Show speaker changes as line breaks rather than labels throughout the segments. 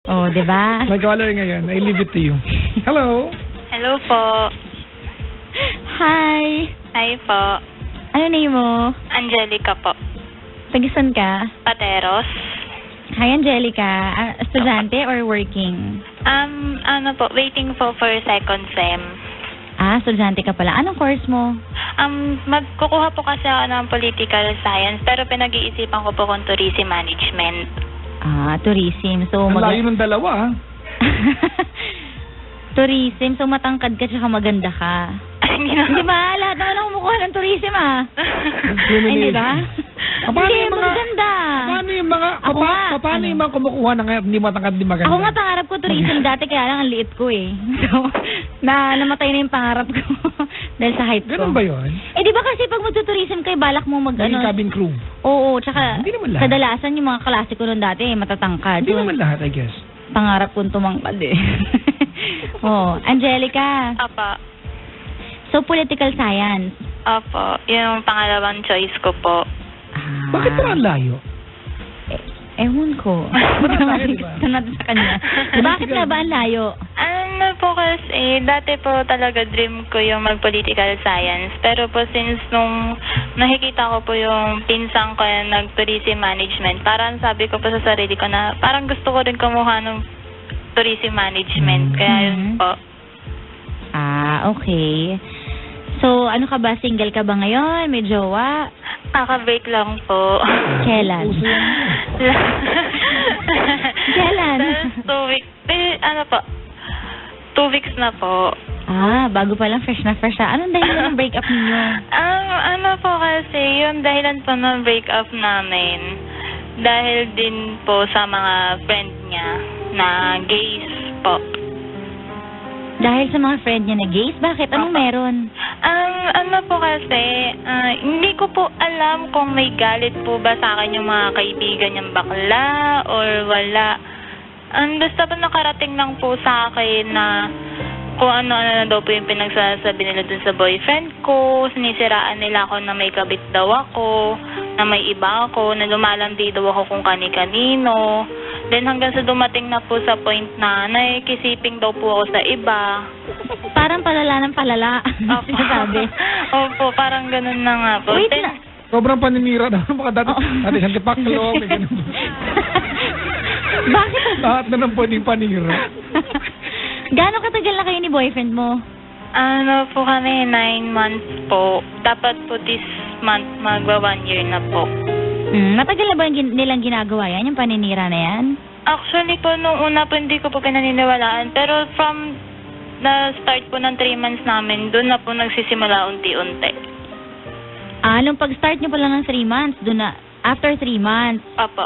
Oh, di ba?
May caller ngayon. I leave it to you. Hello?
Hello po.
Hi!
Hi po.
Ano name mo?
Angelica po.
Tagisan ka?
Pateros.
Hi, Angelica. Estudyante or working?
Ano po, waiting po for second sem.
Estudyante ka pala. Anong course mo?
Magkukuha po kasi ako ng political science pero pinag-iisipan ko po kung tourism management.
Tourism. So,
Ang layo ng dalawa,
tourism. So, matangkad ka tsaka maganda ka. Hindi ba? Lahat naman ako kumukuha ng tourism, Hindi ba? Hindi, maganda.
Paano yung mga, paano yung mga kumukuha na ngayon, hindi matangkad, hindi maganda?
Ako nga pangarap ko tourism dati, kaya lang ang liit ko So, namatay na yung pangarap ko dahil sa height ko.
Ganun ba yun?
Di ba kasi pag magtutourism kayo, balak mo
Maging cabin crew.
Oo, tsaka
Hindi naman lahat.
kadalasan yung mga klase ko nun dati, matatangkad.
Hindi naman lahat, I guess.
Pangarap kong tumangkad Angelica.
Apa.
So, political science.
Opo. Yung pangalawang choice ko po.
Bakit parang layo?
Ewan ko. Tanong natin sa kanya. Bakit nga ba ang layo?
Ano po kasi, dati po talaga dream ko yung mag-political science. Pero po since nung nakikita ko po yung pinsang ko yung nag-tourism management, parang sabi ko po sa sarili ko na parang gusto ko rin kumuha ng tourism management. Kaya yun po.
Okay. So, ano ka ba? Single ka ba ngayon? May jowa?
Kaka-break lang po.
Kailan? Kailan?
2 weeks. Ano po? 2 weeks na po.
Bago pa lang, fresh na fresh. Anong dahilan ng breakup ninyo?
Ano po kasi, yung dahilan po ng breakup namin, dahil din po sa mga friend niya na gays po.
Dahil sa mga friend niya na gays? Bakit? Anong meron?
Ano po kasi, hindi ko po alam kung may galit po ba sa akin yung mga kaibigan niyang bakla or wala. Basta po nakarating lang po sa akin na kung ano-ano na daw po yung pinagsasabi nila dun sa boyfriend ko, sinisiraan nila ako na may kabit daw ako, na may iba ako, na lumalandi daw ako kung kani-kanino. Then hanggang sa dumating na po sa point na nakikisiping daw po ako sa iba.
Parang palala ng palala.
Opo.
Sabi.
Opo, parang ganun na nga po.
Wait
Then,
lang.
Sobrang paninira na mga dati santipaklo, may ganun.
Bakit?
Lahat na nang pwedeng panira.
Gano'ng katagal na kayo ni boyfriend mo?
ano po kami, 9 months po. Dapat po this month magwa 1 year na po.
Matagal na ba nilang ginagawa yan, yung paninira na yan?
Actually po, nung una po hindi ko po pinaniniwalaan. Pero from the start po ng 3 months namin, doon na po nagsisimula unti-unti.
Nung pag-start nyo pa lang ng 3 months, doon na, after 3 months?
Opo.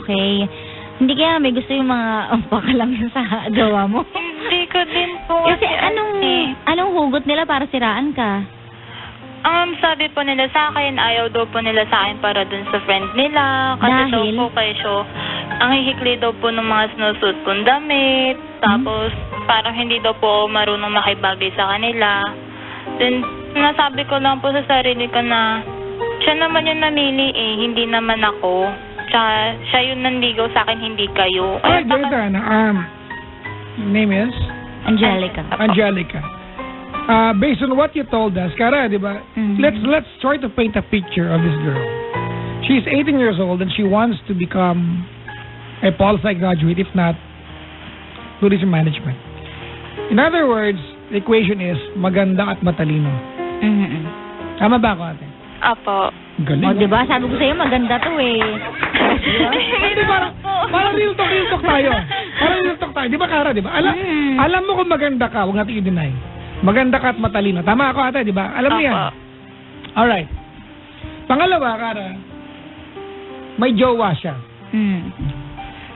Okay. Hindi kaya may gusto yung mga umpaka lang yun sa gawa mo?
Hindi ko din po.
Kasi anong hugot nila para siraan ka?
Sabi po nila sa akin, ayaw daw po nila sa akin para dun sa friend nila. Kasi daw po kayo, ang hihikli daw po ng mga sinusuot kong damit. Tapos, parang hindi daw po marunong makibagay sa kanila. Then, nasabi ko lang po sa sarili ko na siya naman yung namili hindi naman ako. Tsaka, siya yung nanligaw sa akin, hindi kayo.
Alright, name is?
Angelica.
Angelica. Based on what you told us, Kara, di ba? Let's try to paint a picture of this girl. She's 18 years old and she wants to become a pol-sci graduate, if not tourism management. In other words, the equation is maganda at matalino. Tama ba ako, ate?
Apo.
Galing.
Di ba? Sabi ko sa'yo, maganda to eh.
Hindi, parang real talk tayo. Parang real talk tayo. Di ba, Kara, di ba? Alam mo kung maganda ka, huwag natin i-deny. Maganda ka at matalino. Tama ako, ate, di ba? Alam mo yan. Alright. Pangalawa, Kara, may jowa siya.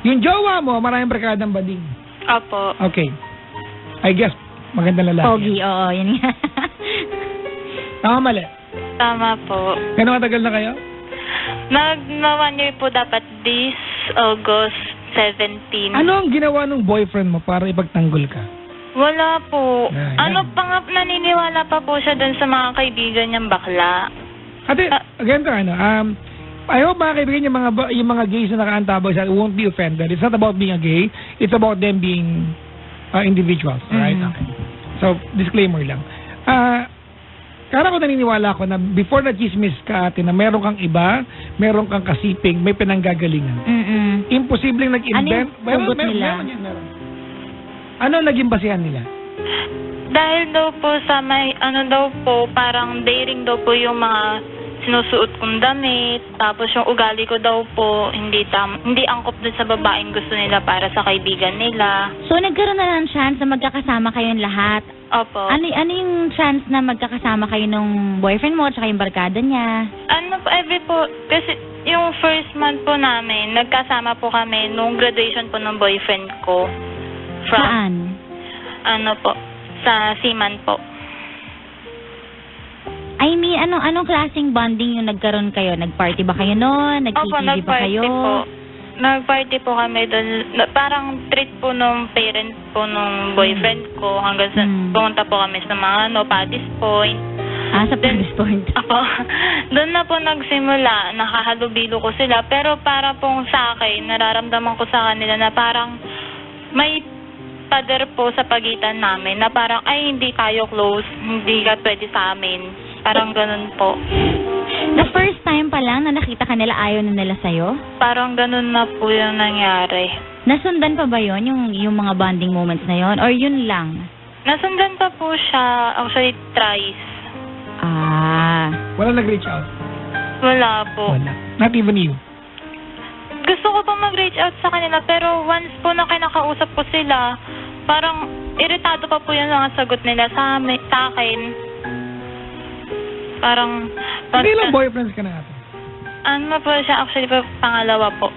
Yung jowa mo, maraming barkadang bading.
Apo.
Okay. I guess, maganda lalaki.
Pogi, oo. Yan nga.
Tama, mali.
Tama po.
Gano'ng katagal na kayo?
Mag-1 year po dapat this August 17.
Ano ang ginawa ng boyfriend mo para ipagtanggol ka?
Wala po.
Yan.
Naniniwala pa po siya dun sa mga kaibigan niyang bakla.
Ate, ganito I hope mga kaibigan, yung mga gays na nakaantabay sa won't be offended. It's not about being a gay. It's about them being individuals. Alright? Okay. So, disclaimer lang. Kaya ako naniniwala ko na before na chismis ka ate na meron kang iba, meron kang kasiping, may pinanggagalingan. Imposibleng nag-invent.
Ano yung hugot nila?
Meron. Ano naging basihan nila?
Dahil daw po sa may, ano daw po, parang daring daw po yung mga sinusuot kong damit, tapos yung ugali ko daw po, hindi angkop dun sa babaeng gusto nila para sa kaibigan nila.
So, nagkaroon na ng chance na magkakasama kayong lahat.
Opo.
Ano yung chance na magkakasama kayo nung boyfriend mo at saka yung barkada niya?
Ano po, kasi yung first month po namin, nagkasama po kami nung graduation po ng boyfriend ko.
Saan?
Ano po, sa Seaman po.
I mean, anong klaseng bonding yung nagkaroon kayo? Nag-party ba kayo noon?
Opo,
Nagkikigi ba kayo?
po. Nag-party po kami doon. Parang treat po nung parents po nung boyfriend ko hanggang sa pumunta po kami sa mga Paddy's Point.
Sa Paddy's Point.
Apo, doon na po nagsimula. Nakahalubilo ko sila. Pero para pong sa akin, nararamdaman ko sa kanila na parang may pader po sa pagitan namin na parang, ay, hindi tayo close. Hindi ka pwede sa amin. Parang ganun po.
The first time pa lang na nakita ka nila, ayaw na nila sa'yo?
Parang ganun na po yung nangyari.
Nasundan pa ba yon yung mga bonding moments na yon? Or yun lang?
Nasundan pa po siya, actually, thrice.
Wala nag-reach out?
Wala po.
Wala. Not even you?
Gusto ko pa mag-reach out sa kanila, pero once po na kinakausap ko sila, parang iritado pa po yung mga sagot nila sa akin. Parang...
Hindi lang boyfriends ka na ate?
Ano po siya, actually po, pangalawa po.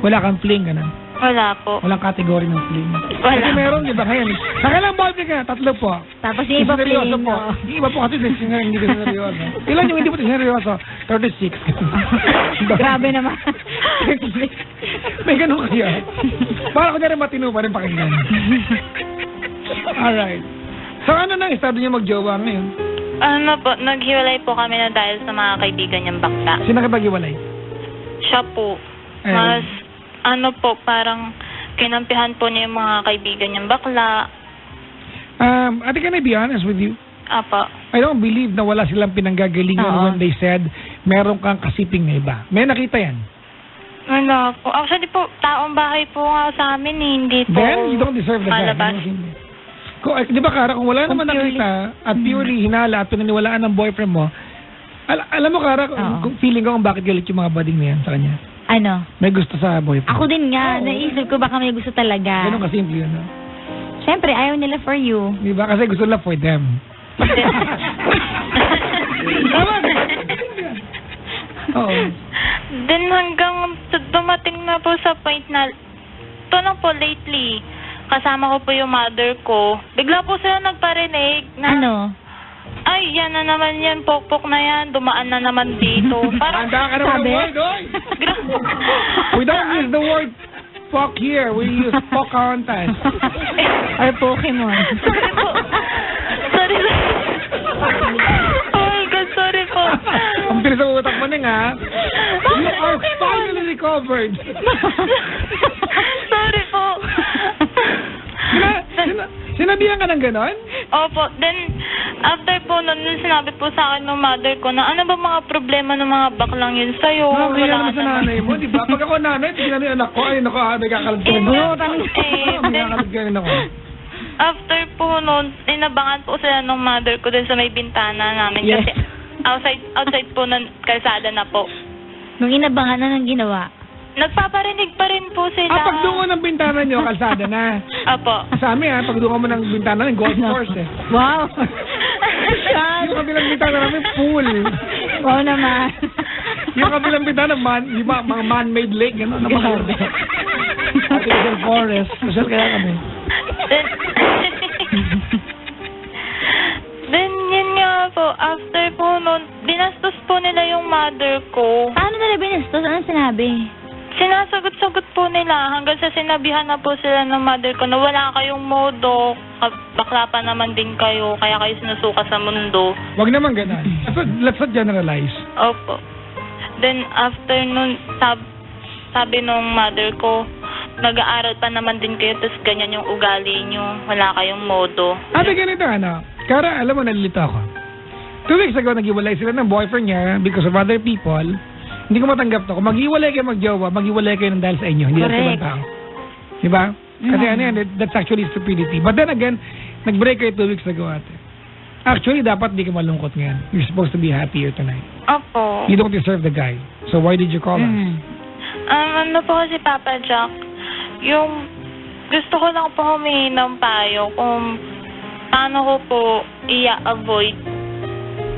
Wala kang fling ka na?
Wala po.
Walang kategory ng fling?
Wala.
Kasi meron, di ba ngayon? Nakailang boyfriend ka? 3 po.
Tapos yung iba
seryoso
fling
po.
mo.
Yung iba po kasi hindi ko seryoso. Ilan yung hindi po seryoso? 36.
Grabe naman.
May ganun kaya. Para ko na rin matino pa rin pakinggan. Alright. So ano nang estado niya magjowa ngayon?
Ano po, naghiwalay po kami na dahil sa mga kaibigan niyang bakla.
Sino nakipag-iwalay?
Siya po. Mas, ano po, parang kinampihan po niya yung mga kaibigan niyang bakla.
Ate, can I be honest with you?
Apa.
I don't believe na wala silang pinanggagalingan when they said meron kang kasiping na iba. May nakita yan?
Wala po. Actually po, taong bahay po nga sa amin, hindi po.
Then, you don't deserve the guy.
malabas.
Di ba, Kara, kung wala naman nakita at purely hinala at pinaniwalaan ng boyfriend mo, alam mo, Kara, kung feeling ko kung bakit galit yung mga bading na yan sa kanya.
Ano?
May gusto sa boyfriend.
Ako din nga. Naisip ko baka may gusto talaga.
Ganun kasimple yun, no?
Siyempre, ayaw nila for you.
Di ba? Kasi gusto nila for them. Tama, oo.
Then hanggang dumating na po sa point na, ito lang po lately, kasama ko po yung mother ko. Bigla po sila nagparinig na,
Ano?
ay, yan na naman yan, pokpok na yan, dumaan na naman dito. Parang,
Handa ka naman ng word, oy! We don't use the word fuck here. We use Pocahontas.
Or Pokemon.
Sorry po. Oh my God, sorry po.
Ang bilis ang utak mo, Ning, ha? You are finally recovered.
Sorry po.
Sinabihan ka ng ganon?
Opo. Then, after po nun, sinabi po sa akin ng mother ko na ano ba mga problema ng mga baklang yun sa'yo?
Kaya
Wala
naman sa nanay mo, di ba? Pag ako nanay, tignan yung anak ko, ay naku, may kakalag ka rin ako. May kakalag ka rin ako.
After po nun, inabangan po sila ng mother ko dun sa may bintana namin.
Yes.
Kasi outside po ng kalsada na po.
Nung inabangan na ng ginawa.
Nagpaparinig pa rin po sila.
Pag dungo ng bintana nyo, kalsada na.
Apo.
Sa amin, pag dungo mo ng bintana, golf course, eh.
Wow!
Yung kabilang bintana namin, pool.
Wow naman.
Yung kabilang bintana, mga man-made lake, gano'n.
Grabe.
Artificial forest. Kasal kaya kami.
Then, yun nga po, after po nun, binastos po nila yung mother ko.
Paano nila binastos? Anong sinabi?
Sinasagot-sagot po nila hanggang sa sinabihan na po sila ng mother ko na wala kayong modo, bakla pa naman din kayo, kaya kayo sinusuka sa mundo.
Wag naman ganun. Let's not generalize.
Opo. Then after nun, sabi nung mother ko, nag-aaral pa naman din kayo, tapos ganyan yung ugali nyo. Wala kayong modo.
Ate, ganito ano. Kara, alam mo, nalilito ako. 2 weeks ago, nag-iwalay sila ng boyfriend niya because of other people. Hindi ko matanggap to. Kung mag-iwalay kayo mag-jowa, mag-iwalay kayo ng dahil sa inyo. Hindi lang sa ibang tao. Diba? Kasi ano yan, that's actually stupidity. But then again, nag-break kayo 2 weeks ago, ate. Actually, dapat di ka malungkot ngayon. You're supposed to be happier tonight.
Opo.
You don't deserve the guy. So why did you call us?
Ano po kasi Papa Jack, yung gusto ko lang po humingi ng payo kung paano ko po i-avoid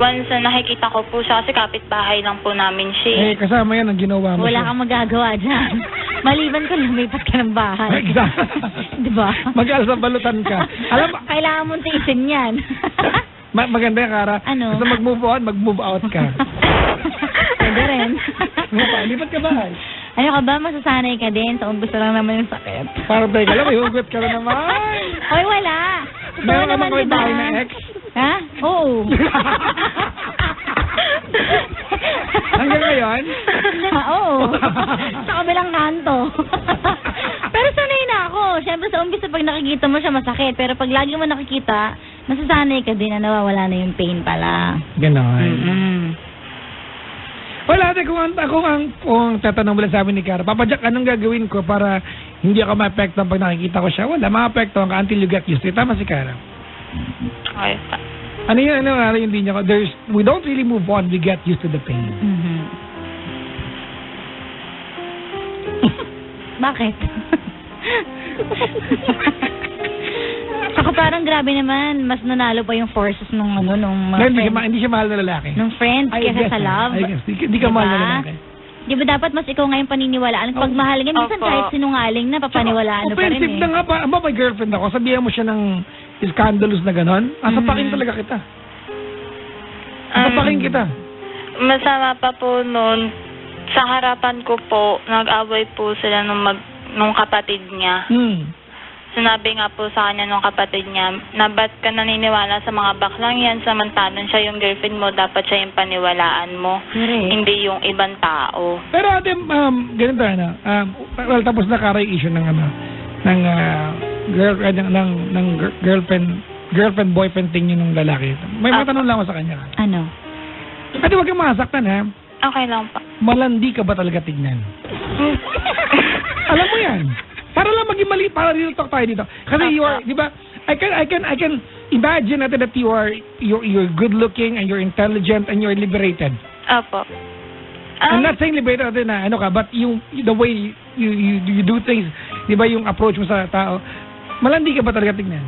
once na nakikita ko po siya kasi kapitbahay lang po namin siya.
Eh, kasama yan ang ginawa mo.
Wala kang magagawa dyan. Maliban kung lumipat ka ng bahay.
Exactly.
Diba?
Mag-alsabalutan ka. Alam,
Kailangan mong tiisin yan.
maganda yan, Kara.
Ano?
Gusto mag-move on, mag-move out ka.
Pwede rin.
Lipat ka bahay.
Ano ka ba? Masasanay ka din. Sa umpisa lang naman yung sakit.
Parang tayo ka lang, may hugot ka na naman.
Oy, wala. Totoo
Meron
naman,
naman
diba?
bahay na ex?
Ha? Oo.
Hanggang ngayon?
Oo. Sa kabilang kanto. Pero sanay na ako. Siyempre sa umpisa pag nakikita mo siya masakit. Pero pag lagi mo nakikita, nasasanay ka din na nawawala na yung pain pala.
Ganon. Wala, ate, kung tatanong mo lang sa amin ni Kara, Papa Jack, anong gagawin ko para hindi ako ma-apektuhan pag nakikita ko siya? Wala, ma-apektuhan ka until you get used to it. Tama si Kara.
Okay pa.
Ano yung linya ko? We don't really move on, we get used to the pain.
Bakit? Ako parang grabe naman, mas nanalo pa yung forces nung mga
Hindi siya mahal na lalaki.
nung friends kaysa sa love.
I guess. Hindi ka mahal na lalaki.
Di ba dapat mas ikaw ngayon paniniwalaan? Pag mahal ka, minsan kahit sinungaling na, papaniwalaan mo pa rin
offensive na nga pa. Aba, may girlfriend ako. Sabihan mo siya ng scandalous na gano'n. Sapakin talaga kita. Sapakin kita.
Masama pa po noon, sa harapan ko po, nag-away po sila nung kapatid niya. Sinabi nga po sa kanya nung kapatid niya, na ba't ka naniniwala sa mga baklang yan, samantalang siya yung girlfriend mo, dapat siya yung paniwalaan mo, hindi yung ibang tao.
Pero ate, ganito well, tapos na Kara yung issue ng girlfriend boyfriend thing yun ng lalaki. May matanong lang ako sa kanya.
Ano?
Ate, wag kang masaktan, ha?
Okay lang pa.
Malandi ka ba talaga tignan? Alam mo yan. Para lang maging mali, para dito talk tayo dito. Kasi you are, di ba? I can imagine natin that you're good looking and you're intelligent and you're liberated.
Opo.
I'm not saying liberated natin na ano ka, but the way you do things, di ba yung approach mo sa tao, malandi ka ba talaga tignan?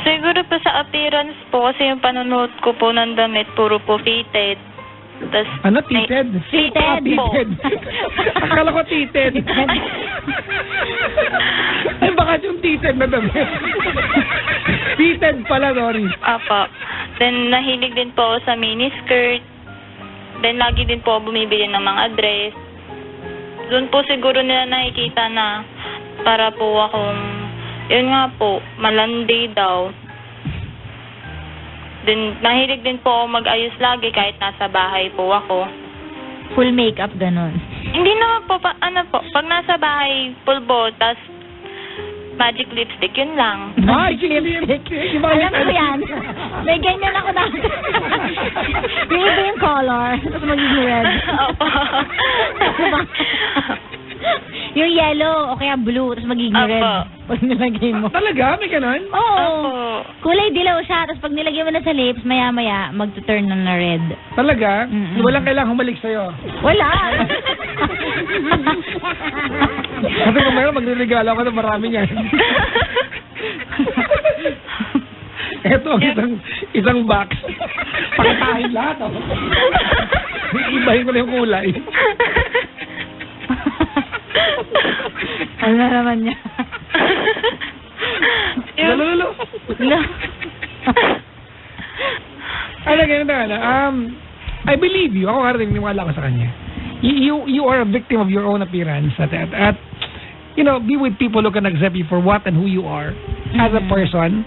Siguro po sa appearance po, kasi yung panonood ko po ng damit, puro po fitted. Tas,
ano, tited?
Fitted po.
Akala ko tited. Ay, baka yung tited na damit. Fitted pala, sorry.
Apo. Then, nahilig din po ako sa miniskirt. Then, lagi din po ako bumibili ng mga dress. Doon po siguro nila nakikita na para po akong, yun nga po, malandi daw. Then, nahilig din po ako mag-ayos lagi kahit nasa bahay po ako.
Full makeup, ganon.
Hindi naman po, pag nasa bahay, pulbo, tas magic lipstick, yun lang.
Magic lipstick?
Alam ko yan. May ganyan ako na. Yung iba yung color, tapos magiging red.
Opo.
Yung yellow o kaya blue, tapos magiging red. Pag nilagay mo.
Talaga? May ganun?
Oo.
Opo.
Kulay dilaw siya, tapos pag nilagay mo na sa lips, maya-maya, mag-turn na red.
Talaga? Walang kailangang humalik sa'yo?
Wala.
Kasi mamaya magre-regalo ako ng marami niyan. Ito, isang box. Pakitahin lahat. Ibahin ko na yung kulay.
Ano na naman niya?
Lalo. Ano, ganun na. I believe you. Ako nga rin, niwala ko sa kanya. You are a victim of your own appearance. At you know, be with people who can accept you for what and who you are as a person.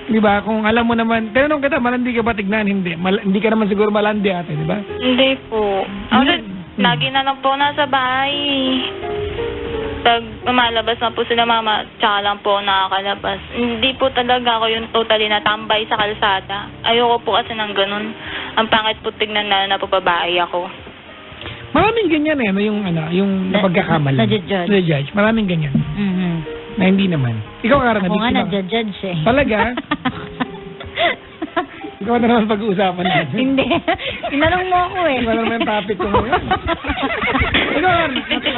Di ba? Kung alam mo naman, tinanong kita, malandi ka ba tignan? Hindi. Hindi ka naman siguro malandi ate, di ba?
Hindi po. Lagi na lang po nasa bahay. Pag umalabas na po sila mama, tsaka lang po nakakalabas. Hindi po talaga ako yung totally natambay sa kalsada. Ayoko po kasi ng ganun. Ang pangit po tignan na napapabahay ako.
Maraming ganyan eh, yung napagkakamali.
Na-judge.
Maraming ganyan.
Mhm.
Na hindi naman. Ikaw, Kara,
Ako nga
nabiktima ka.
na-judge eh.
Talaga? Ikaw na naman pag-uusapan natin.
Hindi. Tinanong mo ako eh.
Wala naman yung topic ko ngayon. Ikaw,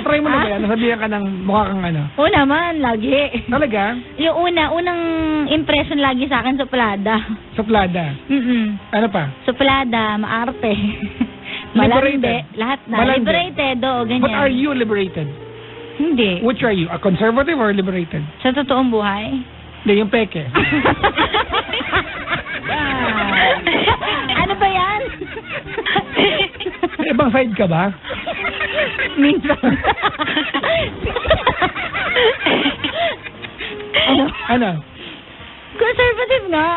try mo na ba yan? Nasabihan ka ng mukha kang ano?
Oo naman, lagi.
Talaga?
Yung unang impression lagi sa akin, suplada.
Suplada. Ano pa?
Suplada, maarte.
Liberated.
Malandi, lahat na.
Malandi.
Liberated, oo, ganyan.
But are you liberated?
Hindi.
Which are you? A conservative or liberated?
Sa totoong buhay?
Hindi, yung peke.
Ano ba yan?
May ibang side ka ba?
Minsan.
Ano?
Conservative nga.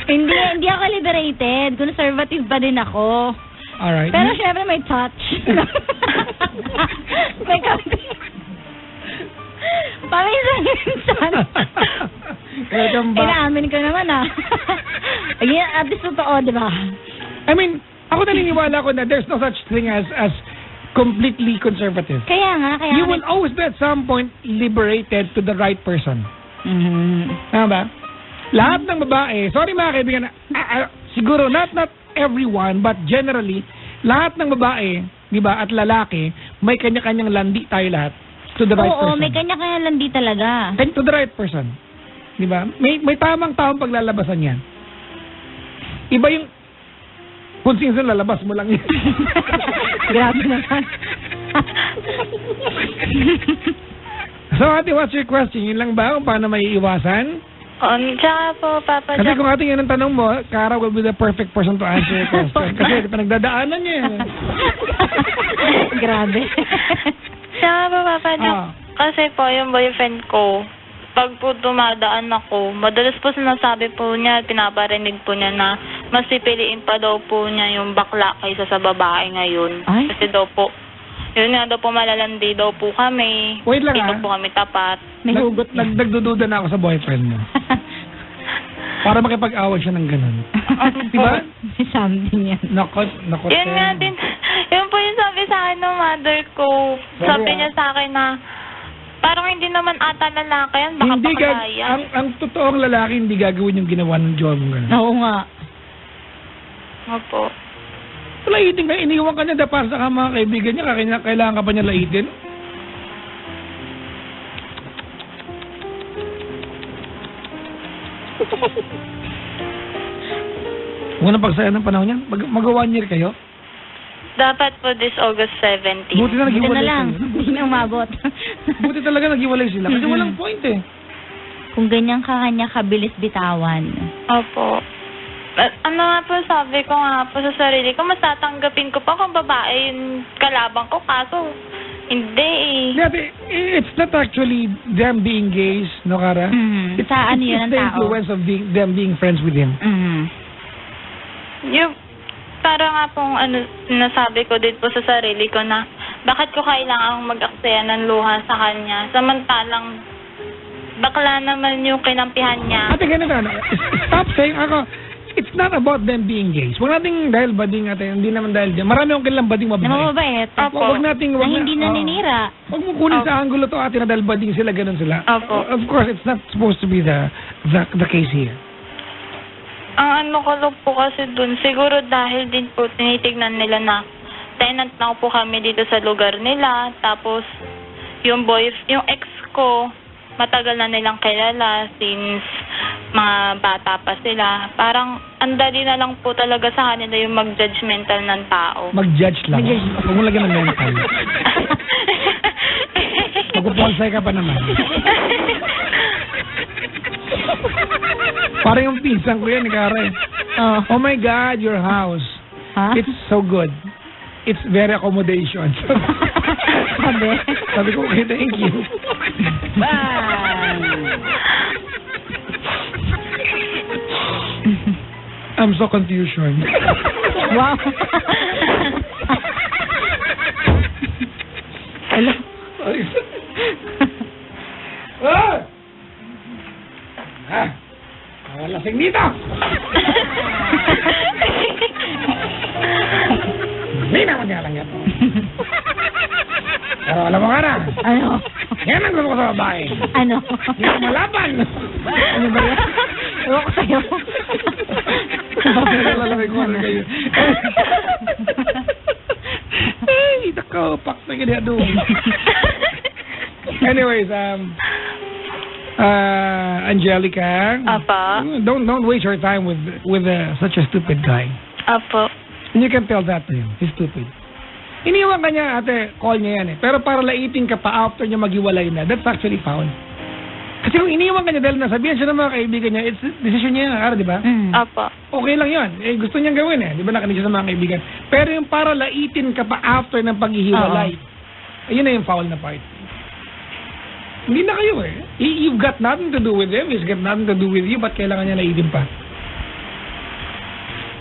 Hindi ako liberated. Conservative pa din ako.
Alright.
Pero syempre may touch. May kape. Paminsan-minsan.
Welcome back.
Inaamin ko naman Again, at least totoo, di ba?
I mean, ako naniniwala ko na there's no such thing as completely conservative.
Kaya nga.
You will always be at some point liberated to the right person. Tama ba? Lahat ng babae, sorry mga kaibigan, siguro not everyone, but generally, lahat ng babae, di ba, at lalaki, may kanya-kanyang landi tayo lahat to the right person.
Oo, may kanya-kanya landi talaga.
And to the right person. Di ba? May tamang-tamang paglalabasan yan. Iba yung kung sino lalabas mo lang yan.
Grabe naman.
So, ate, what's your question? Yun lang ba kung paano may iwasan?
Tsaka po, Papa
Kasi
Jack.
kung ating yan ang tanong mo, Kara will be the perfect person to answer your question. Kasi pinagdadaanan niya yan.
Grabe.
Tsaka po, Papa Jack. Kasi po, yung boyfriend ko, pag po dumadaan ako, madalas po sinasabi po niya, pinaparinig po niya na mas pipiliin pa daw po niya yung bakla kaysa sa babae ngayon.
Ay?
Kasi daw po, yun nga daw po malalandi daw po kami.
Wait lang,
Dito po kami tapat.
May hugot na.
Nagdududa na ako sa boyfriend mo. Para makipag-away siya ng ganun. Diba?
May something yan.
Nakot.
Yun nga din. Yun po yung sabi sa akin ng mother ko. Sabi niya sa akin na parang hindi naman ata lalaki yan. Baka
Hindi
bakla yan.
ang totoong lalaki hindi gagawin yung ginawa ng jowa mong ganun.
Oo nga.
Opo.
Laitin ka, iniwan ka niya para sa mga kaibigan niya, kailangan ka pa niya laitin. Unang pagsaya ng panahon niya, mag-1 year kayo?
Dapat po this August 17.
Buti na
Ito na
nag-iwalay
lang.
sila.
Hindi na umabot.
Buti talaga nag-iwalay sila. Kasi
Mhm.
walang point eh.
Kung ganyan ka kanya kabilis bitawan.
Opo. Ano nga po, sabi ko nga po sa sarili ko, mas tatanggapin ko pa kung babae yung kalabang ko. Kaso, hindi eh.
Dati, it's not actually them being gays, no, Kara?
Mhm. Sa ano yun
It's
ang
the
tao?
influence of them being friends with him.
Mhm.
Yung, para nga pong nasabi ko din po sa sarili ko na bakit ko kailangang mag-aksaya ng luha sa kanya samantalang bakla naman yung kinampihan niya.
Ate, ganito, stop saying ako, it's not about them being gays. Huwag nating dahil bading ate, hindi naman dahil dyan. Marami akong kilang bading
Na
mabait.
mababait.
Opo.
Huwag nating,
Na hindi naninira.
Huwag mo kunin sa angulo to ate na dahil bading sila, ganun sila.
Opo.
Of course, it's not supposed to be the case here.
Ang ano ko lang po kasi dun, siguro dahil din po tinitignan nila na tenant na po kami dito sa lugar nila. Tapos, yung ex ko, matagal na nilang kilala since mga bata pa sila. Parang, ang dali na lang po talaga sa kanila yung mag-judgmental ng tao.
Mag-judge lang.
Mag-judge.
Huwag mo lagyan ng mental. Magpaponsay ka pa naman. Parang yung pinsan ko yan, Kara.
Oh.
Oh my God, your house.
Ha?
It's so good. it's very accommodation. Sabi ko, okay, thank you. I'm so confusion.
Wow. Hello?
Lasing dito! Hindi naman niya lang yan. Pero alam mo ka na.
Ano?
Yan ang gusto ko sa babae.
Ano?
Yung malaban.
Ano ba yan? Ewan ko sa'yo.
Lalamig ko na kayo. Ay, nako, paksa ka niya doon. Anyways, Angelica.
Apa.
Don't waste your time with such a stupid guy.
Apo.
And you can tell that to him. He's stupid. Iniwan ka niya, ate, call niya yan eh. Pero para laitin ka pa after niya maghiwalay na, that's actually foul. Kasi kung iniwan ka niya dahil nasabihan siya ng mga kaibigan niya, it's decision niya yan, di ba?
Apo.
Okay lang yun. Eh, gusto niyang gawin eh. Di ba nakinig siya sa mga kaibigan? Pero yung para laitin ka pa after ng paghihiwalay, ayun na yung foul na part. Hindi na kayo eh. You've got nothing to do with him. He's got nothing to do with you. Ba't kailangan niya laitin pa?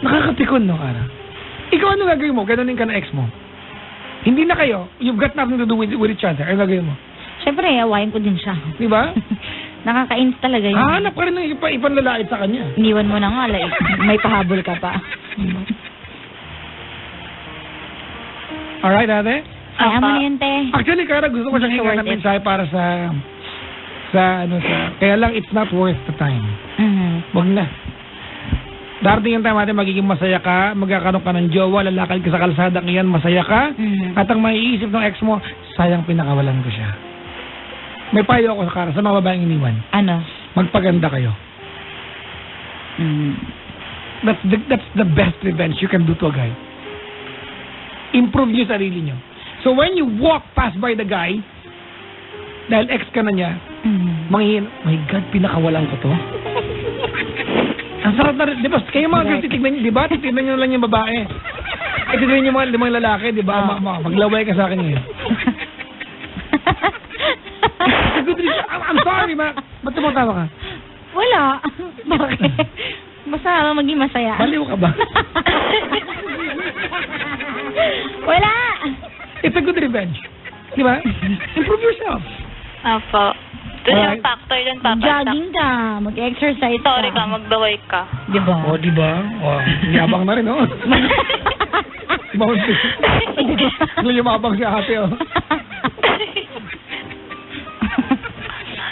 Nakakapikon, no, Kara? Ikaw ano gagawin mo? Ganunin ka na ex mo. Hindi na kayo. You've got nothing to do with each other. Ano gagawin mo?
Siyempre, awayin ko din siya.
Di ba?
Nakaka-ins talaga yun.
Hanap ka rin ng ipanlalait sa kanya.
Iniwan mo na nga, like, may pahabol ka pa.
Alright, ate?
Kaya mo na yun, te.
Actually, Kara, gusto ko siyang
Hindi
hinga ng
worth it.
mensahe para sa kaya lang, it's not worth the time. Wag na. Darating yung time natin, magiging masaya ka, magkakaroon ka ng jowa, lalakad ka sa kalsada ngayon, masaya ka, at ang maiisip ng ex mo, sayang pinakawalan ko siya. May payo ako sa Kara, sa mga babaeng iniwan.
Ano?
Magpaganda kayo. That's the best revenge you can do to a guy. Improve niyo sarili niyo. So when you walk past by the guy, dahil ex ka na niya, manghihin, my God, pinakawalan ko to. Ang sarap na rin, di ba? Kayo mga girls, titignan niyo, di ba? Titignan niyo lang yung babae. Titignan niyo mga limang lalaki, di ba? Maglaway ka sa akin ngayon. I'm sorry, ba't tumatawa ka?
Wala. Bakit? Basta maging masaya.
Baliw ka ba?
Wala.
It's a good revenge. Di ba? Improve yourself.
Apo. Doon yung factor dun, Papa.
Jogging ka. Mag-exercise ka.
Sorry ka, magbaway ka.
Di ba?
O, di ba? O, yabang na rin, oh. Lumabang si ate, oh.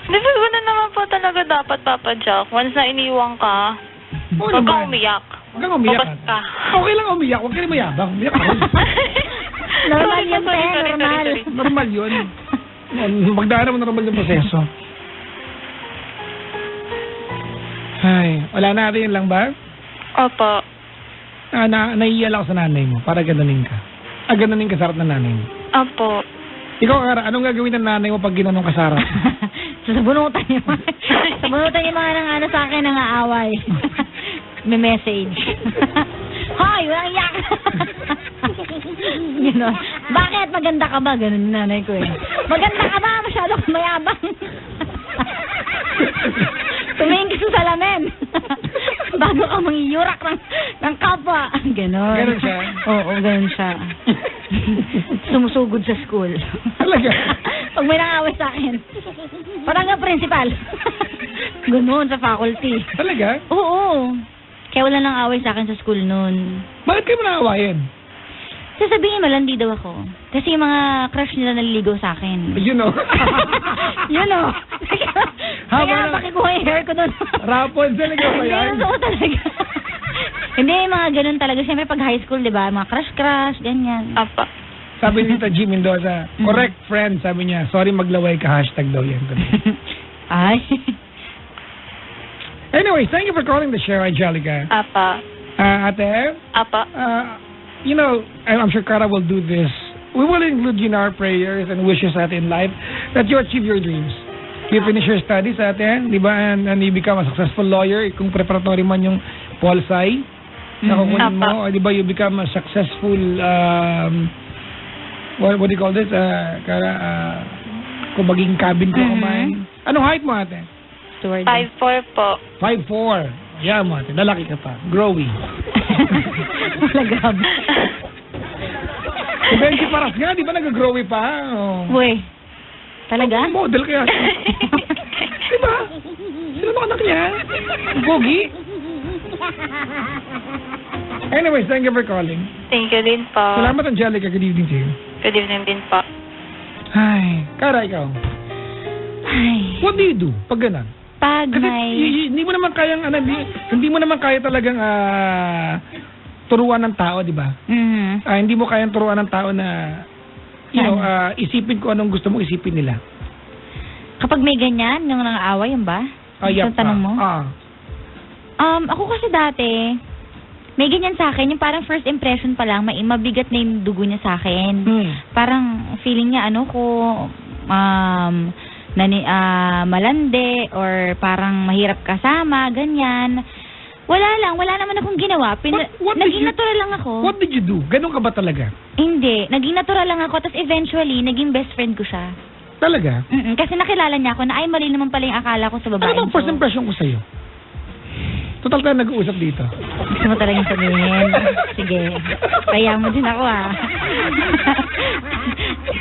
Di ba na naman po talaga dapat, Papa Jack? Once na iniwang ka, huwag kang umiyak.
Huwag kang umiyak.
Bukas ka.
Okay lang umiyak. Huwag ka rin mayabang. Umiyak ka rin.
Normal yun, te. Normal.
Normal yun. Magdaan naman normal yung proseso. Ay, wala na rin lang ba?
Opo.
Naiiyak ako sa nanay mo para ganunin ka. Ganunin ka sa harap ng nanay mo.
Opo.
Ikaw, Kara, anong gagawin ng nanay mo pag ginanong ka sa harap?
Sabunutan niyo. Sabunutan niyo mga nang ano sa akin, nang aaway. May message. Hoy, walang iyak! Gano'n. Bakit? Maganda ka ba? Ganun yung nanay ko eh. Maganda ka ba? Masyado kang mayabang. Tumingin ka sa salamin. Bago ka mangiyurak ng kapwa. Ganon.
Ganon siya?
Oo, ganon siya. Sumusugod sa school.
Talaga?
Pag may nangaway sa akin. Parang nga principal. Ganon sa faculty.
Talaga?
Oo. Kaya wala nang away sa akin sa school noon.
Bakit kayo manaawayan?
Sasabihin malandi daw ako. Kasi yung mga crush nila naliligaw sa akin.
You know.
You know. Kaya
na-
pakikuha yung hair ko doon.
Rapon talaga ba yan?
Hindi, oo talaga. Hindi, mga ganun talaga. Siyempre pag high school, di ba? Mga crush, ganyan.
Apa.
Sabi ni Tita G. Mendoza, correct friend, sabi niya, sorry maglaway ka, hashtag daw yan.
Ay.
Anyway, thank you for calling the show, Angelica.
Apa.
Ate,
Apa.
you know, I'm sure Kara will do this. We will include you in our prayers and wishes ate in life that you achieve your dreams. You finish your studies, ate, di ba? And you become a successful lawyer. Kung preparatory man yung Pol Sci. Nakukunin mo, di ba, you become a successful, what do you call this? Kung maging cabin crew ka man. Anong height mo, ate?
5'4" po.
5'4". Yeah, mo, ate. Lalaki ka pa. Growy.
Wala, grabe.
Si Benji Paras nga, di ba nag-growy pa? Oh.
Uy. Talaga?
Model kaya siya. Di ba? Sino ba anak niya? Pogi? Anyways, thank you for calling.
Thank you din po.
Salamat, Angelica. Good evening to you.
Good evening din po.
Ay, Kara, ikaw.
Ay.
What do you do pag ganun?
Pag
Kasi
may...
hindi mo naman kayang, hindi mo naman kaya talagang turuan ng tao, di ba? Hindi mo kayang turuan ng tao na, isipin ko anong gusto mong isipin nila.
Kapag may ganyan, yung nang-aaway, yan ba? Yung tanong mo? Ako kasi dati, may ganyan sa akin, yung parang first impression pa lang, mabigat na yung dugo niya sa akin. Parang feeling niya, malande or parang mahirap kasama, ganyan. Wala naman akong ginawa. Naging natural lang ako.
What did you do? Ganun ka ba talaga?
Hindi. Naging natural lang ako, tapos eventually, naging best friend ko siya.
Talaga?
Kasi nakilala niya ako na ay mali naman pala yung akala ko sa babae.
Ano bang first impression ko sa'yo? Total tayo nag-uusap dito.
Gusto mo talagang sabihin? Sige. Kaya mo din ako,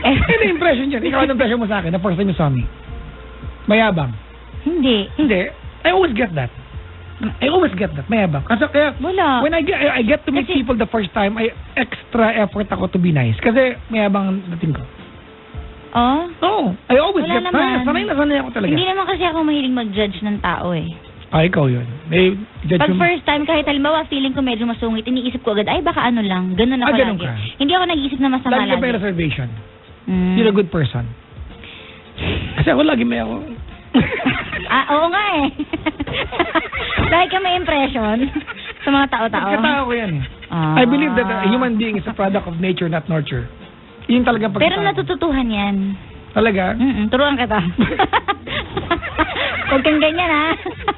Ano impression niyan? Ikaw anong impression mo sa akin the first time you saw me? Mayabang?
Hindi.
I always get that. Mayabang. Kasi kaya,
wala.
When I get to meet people the first time, I extra effort ako to be nice. Kasi mayabang ang dating ko.
Oh?
Oo. I always
wala
get
naman.
Sanay ako talaga.
Hindi naman kasi ako mahilig mag-judge ng tao
Ikaw yun.
Pag first time, kahit halimbawa, feeling ko medyo masungit, iniisip ko agad, ay baka ano lang, ganun ako
ganun
lagi.
ka.
Hindi ako nag-iisip na masama
lagi. Lagi ka may reservation. You're a good person. Kasi ako lagi may ako.
Oo nga Lagi ka may impression sa mga tao-tao.
Pagkatao ko yan I believe that a human being is a product of nature, not nurture. Yun talaga pagkatao.
Pero natututuhan yan.
Talaga?
Turuan kita. Huwag kang ganyan,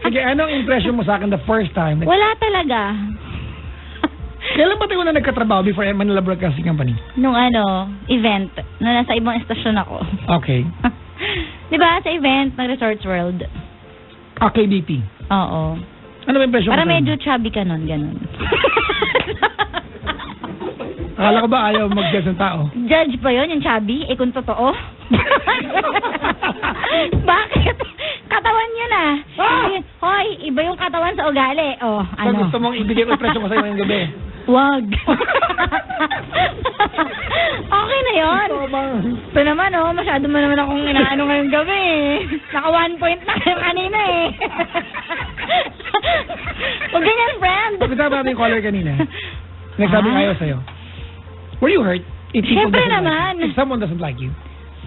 Sige, anong impression mo sa akin the first time?
Wala talaga.
Kailan ba tayo na nagkatrabaho before Manila Broadcasting Company?
Nung event, na nasa ibang estasyon ako.
Okay.
Diba, sa event ng Resorts World?
KBP?
Oo.
Ano ba impression mo?
Para medyo chubby ka nun, ganun.
Akala ko ba ayaw mag-judge ng tao?
Judge pa yun, yung chubby? Kung totoo? Bakit? Katawan yun Hoy, iba yung katawan sa ugali.
So gusto mong ibigay ko impression ko sa'yo ngayong gabi?
Wag. Okay na yun. Ito naman, masyado mo naman akong inaano ngayong gabi Naka 1 point na kayo kanina Huwag ganyan, friend.
Pag-usap natin yung caller kanina. Nagsabi ayaw sa'yo. Were you hurt?
Siyempre naman.
If someone doesn't like you?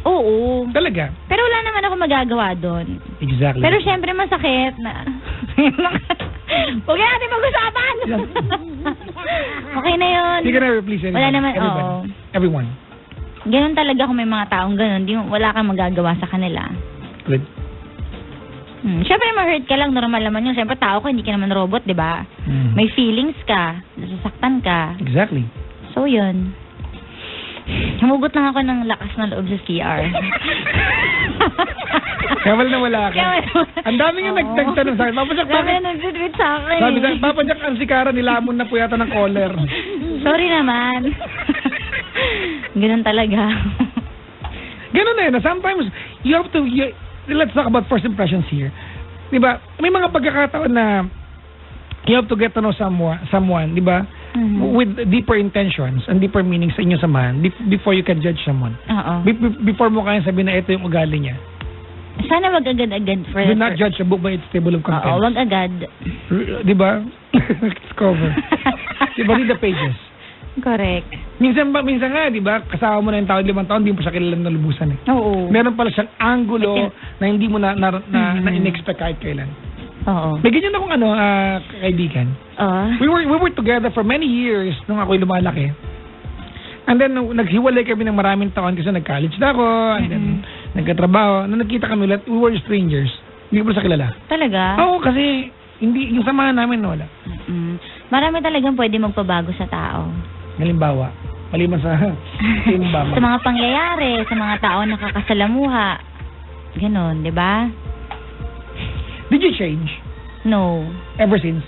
Oo.
Talaga?
Pero wala naman ako magagawa doon.
Exactly.
Pero siyempre masakit na. Huwag natin mag-usapan. Okay na yun.
You can never please anyone.
Wala naman,
Everyone.
Ganun talaga kung may mga taong ganun. Wala kang magagawa sa kanila.
Good.
Siyempre ma-hurt ka lang. Normal naman yun. Siyempre tao ka, hindi ka naman robot, di ba? May feelings ka. Nasasaktan ka.
Exactly.
So yun. Humugot lang ako ng lakas ng loob sa CR.
Kaya wala ka. Ang dami nga nagtanong sa akin. Papadyak,
Dami na nag-tweet sa akin.
Sabi sa papadyak ang si Kara, nilamon na po yata ng caller.
Sorry naman. Ganun talaga.
Ganun na sometimes, you have to, let's talk about first impressions here. Diba? May mga pagkakataon na you have to get to know someone, diba? With deeper intentions and deeper meanings sa inyong samahan before you can judge someone. Before mo kayang sabihin na ito yung ugali niya.
Sana wag agad-agad.
Do not judge a book by its table of contents.
Oo, wag agad.
Diba? It's cover. Diba, read the pages.
Correct.
Minsan nga, diba, kasama mo na yung tao 5 taon, hindi mo pa siya kilala na lubusan
Oo.
Meron pala siyang angulo na hindi mo na in-expect kahit kailan.
Oo.
May ganyan akong kaibigan. We were together for many years nung ako'y lumalaki. And then, naghiwalay kami ng maraming taon kasi nag-college na ako, and then, nagkatrabaho. Nung nagkita kami ulit, we were strangers. Hindi ko pa siya kilala.
Talaga?
Oo, kasi, yung samahan namin wala.
Marami talagang pwede magpabago sa tao.
Halimbawa, maliban sa halimbawa.
Sa mga pangyayari, sa mga tao nakakasalamuha. Ganon, di ba?
Did you change?
No.
Ever since?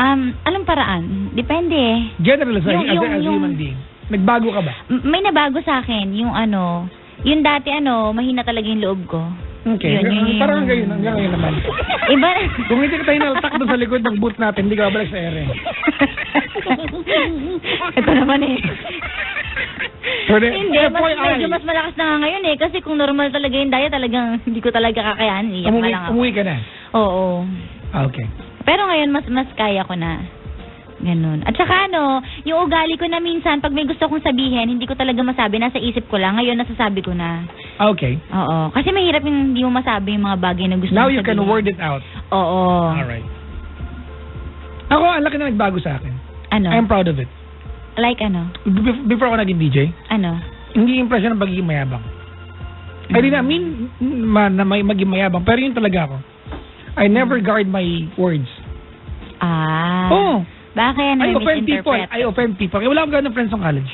Anong paraan? Depende.
General as a
Yung-
human being. Nagbago ka ba?
May nabago sa akin, yung dati mahina talaga yung loob ko.
Okay.
Yun.
Parang hanggang ngayon naman.
Iba.
Kung hindi ka tayo naltak doon sa likod ng booth natin, hindi ka babalik sa ere.
Ito naman eh.
Hindi,
Medyo mas malakas na nga ngayon eh. Kasi kung normal talaga yung diet, talagang hindi ko talaga kakayanin. Iyak na lang ako.
Umuwi ka na?
Oo.
Okay.
Pero ngayon, mas kaya ko na. Ganun. At saka yung ugali ko na minsan, pag may gusto kong sabihin, hindi ko talaga masabi. Nasa isip ko lang. Ngayon, nasasabi ko na.
Okay.
Oo. Kasi mahirap yung hindi mo masabi yung mga bagay na gusto
Now
mong
you
sabihin.
can word it out.
Oo.
Alright. Ako, ang laki na nagbago sa akin.
Ano?
I'm proud of it.
Like ano?
Before ako naging DJ,
Ano?
hindi impression ng pagiging mayabang. I didn't mean na may maging mayabang, pero yun talaga ako. I never guard my words. Oh.
Baka yan
I offend people.
misinterpret.
I offend people. Kaya wala akong ganun friends ng college.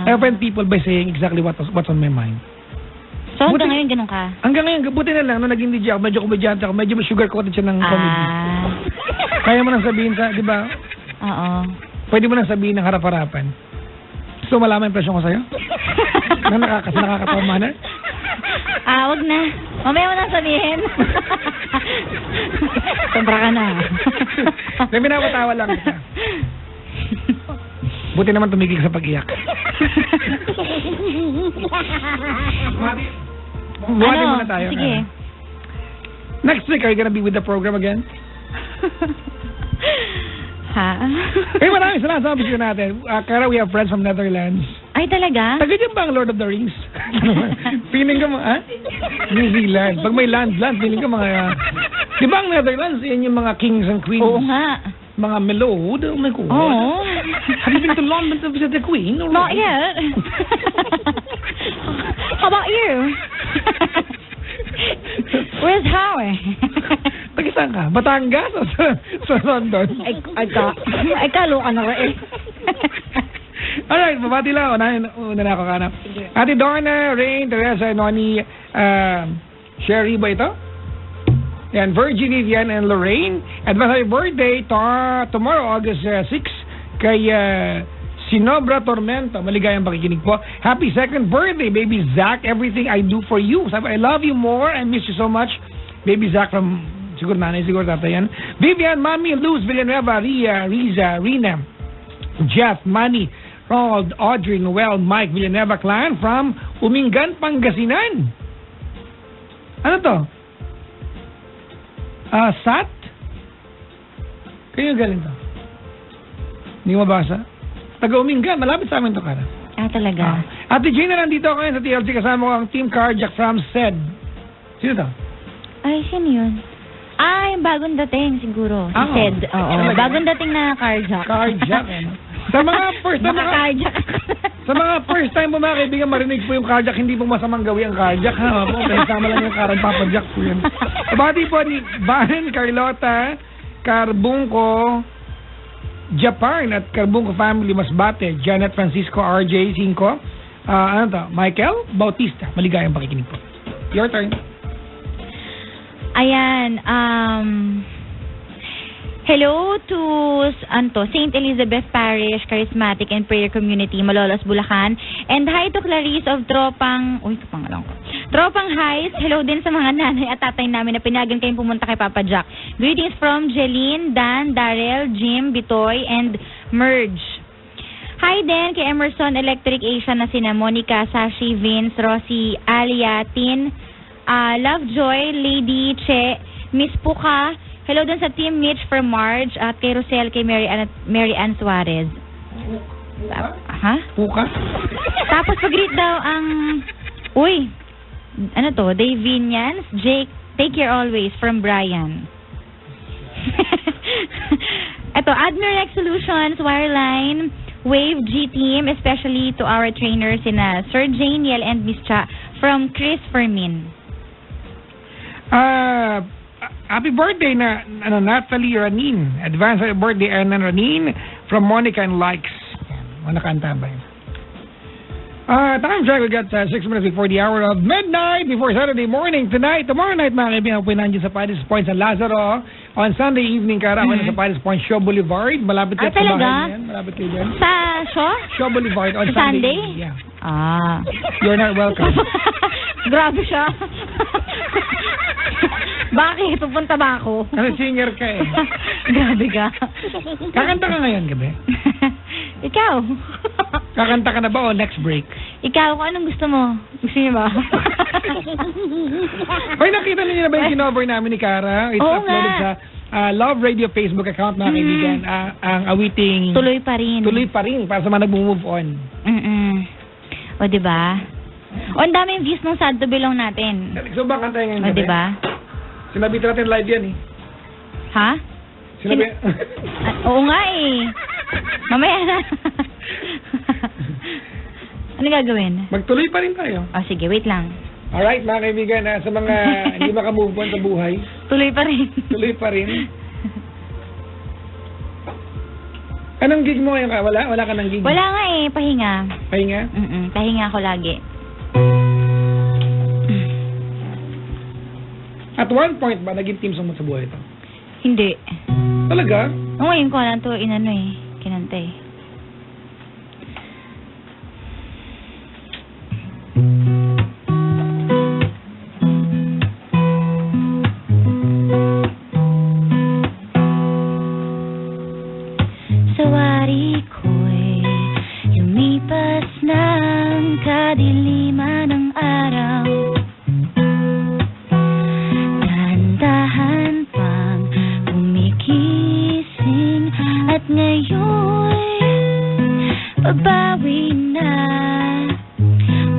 I offend people by saying exactly what's on my mind.
So
Buti-
hanggang ngayon ganun ka?
Hanggang ngayon, buti na lang, nung naging DJ ako, medyo komedyante ako, medyo sugar-coated siya ng comedy. Kaya mo nang sabihin sa, di ba?
Oo.
Pwede mo nang sabihin ng harap-harapan. Gusto mo malaman yung impression ko sa'yo? Kasi nakakatawa na?
Wag na. Mamaya mo nang sabihin. Sobra ka na.
May pinapatawa lang kita. Buti naman tumigil sa pag-iyak. Buhati muna tayo.
Sige.
Next week, are you gonna be with the program again?
Ha?
Maraming salamat sa bisyo natin. Kara, we have friends from Netherlands.
Ay, talaga?
Taga dyan ba ang Lord of the Rings? Feeling ka mga, New Zealand. Pag may land, feeling ka mga, di ba ang Netherlands, yan yung mga kings and queens?
Oo nga.
Mga melode, oh my God.
Oo.
Have you been to London to visit the Queen?
Not yet. How about you? Where's Howie?
Tagisaan ka? Batangas o sa London?
Ay, kalo ka na rin.
Alright, babati lang. Una na ako ka na. Ate Donna, Rain, Teresa, Noni, Sherry ba ito? Yan, Virgin, Vivian, and Lorraine. Advance happy birthday tomorrow, August 6, kay Sinobra Tormento. Maligayang pakikinig po. Happy second birthday, baby Zach. Everything I do for you. Sabi, I love you more and miss you so much. Baby Zach from, siguro nanay, siguro tatay yan. Vivian, Mami, Luz, Villanueva, Ria, Riza, Rina, Jeff, Manny, Ronald, Audrey, Noel, Mike, Villanueva Clan from Umingan, Pangasinan. Ano to? Sat? Kayo galing to? Hindi mo mabasa? Taga-Umingan, malapit sa amin to, Kara.
Talaga?
Ate Jane na nandito ako ngayon sa TLC kasama ko ang Team Carjack from SED. Sino to?
Ay, sino yun? Yung bagong dating siguro. Si Ted. Oo. Bagong dating na carjack.
Carjack. Sa mga first time
carjack.
Sa mga first time mo mga kaibigan marinig po yung carjack, hindi po masamang gawi ang carjack. Pinasama lang yung karang papajack po yun. Kabati po ni Van, Carlota, Carbungco, Japan at Carbungco family Masbate, Janet Francisco, RJ, 5, ano to? Michael Bautista. Maligayang pakikinig po. Your turn.
Ayan, hello to St. Elizabeth Parish Charismatic and Prayer Community, Malolos, Bulacan. And hi to Clarice of Tropang Heights. Hello din sa mga nanay at tatay namin na pinagan kayong pumunta kay Papa Jack. Greetings from Jeline, Dan, Darrell, Jim, Bitoy, and Merge. Hi din kay Emerson Electric Asia na sina Monica, Sashi, Vince, Rosie, Alia, Tin, Lovejoy, Lady, Che, Miss Puka. Hello dun sa Team Mitch from Marge at kay Rosel, kay Mary Ann Suarez. Ha?
Puka?
Tapos pag-greet daw ang... Uy! Ano to? Davinians, Jake, take care always from Brian. Ito, Admirac Solutions, Wireline, Wave G-Team, especially to our trainers sina Sir Janiel and Miss Cha from Chris Fermin.
happy birthday na Natalie Ranin. Advance happy birthday Ernan Ranin from Monica and Likes. Yan. Nakanta ba yun? Time check, we got 6 minutes before the hour of midnight, before Saturday morning. Tomorrow night, mga kaibigan, po nandiyan sa Paris Point sa Lazaro. On Sunday evening, Kara, ako na sa Paris Point, Shaw Boulevard. Malapit kayo sa bahay yan. Malapit kayo dyan.
Sa Shaw?
Shaw Boulevard on
Sunday?
Yeah.
You're
not welcome.
Grabe siya. Bakit? Pupunta ba ako?
Kasi singer ka eh.
Grabe ka.
Kakanta ka ngayon gabi?
Ikaw.
Kakanta ka na ba o next break?
Ikaw, kung anong gusto mo? Gusto niyo ba?
Hoy, nakita niyo na ba yung kinover namin ni Kara? It's uploaded sa Love Radio Facebook account, mga kaibigan. Ang awiting...
Tuloy pa rin.
Tuloy pa rin, para sa mga nag-move on.
O, diba? O, ang daming views ng Sad to Belong natin.
So ba kantayin ngayon gabi?
O, diba?
Sinabi natin live yan eh.
Ha?
Sinabi...
Oo nga eh. Mamaya na. Ano gagawin?
Magtuloy pa rin tayo.
Sige, wait lang.
Alright, mga kaibigan, sa mga hindi makamove on sa buhay.
Tuloy pa rin.
Tuloy pa rin. Anong gig mo ngayon ka? Wala ka ng gig?
Wala nga eh, pahinga.
Pahinga?
Pahinga ako lagi.
At one point ba, naging team song mo sa buhay ito?
Hindi.
Talaga?
Ngayon ko lang ito, kinanta eh. Sawari ko'y lumipas ng kadiliman ng araw. Dahan-dahan pang gumigising at ngayon'y babawi na.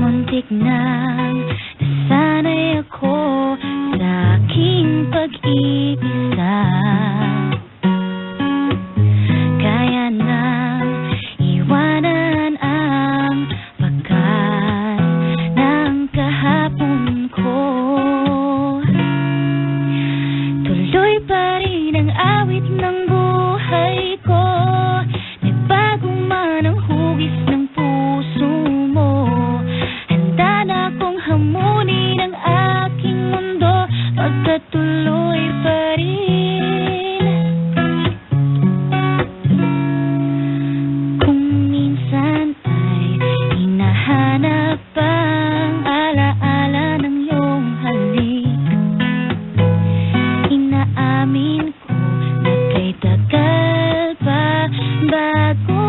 Muntik nang nasanay ako sa aking pag-iisa. Kaya nang iwanan ang pagkat ng kahapon ko. Tuloy pa rin ang awit ng buhay ko. Nagbago man ang hugis ng puso mo. Handa na akong hamunin ang aking mundo. Pagkatuloy pa rin. Kung minsan ay hinahanap ang alaala ng iyong halik, inaamin ko na kay tagal pa bago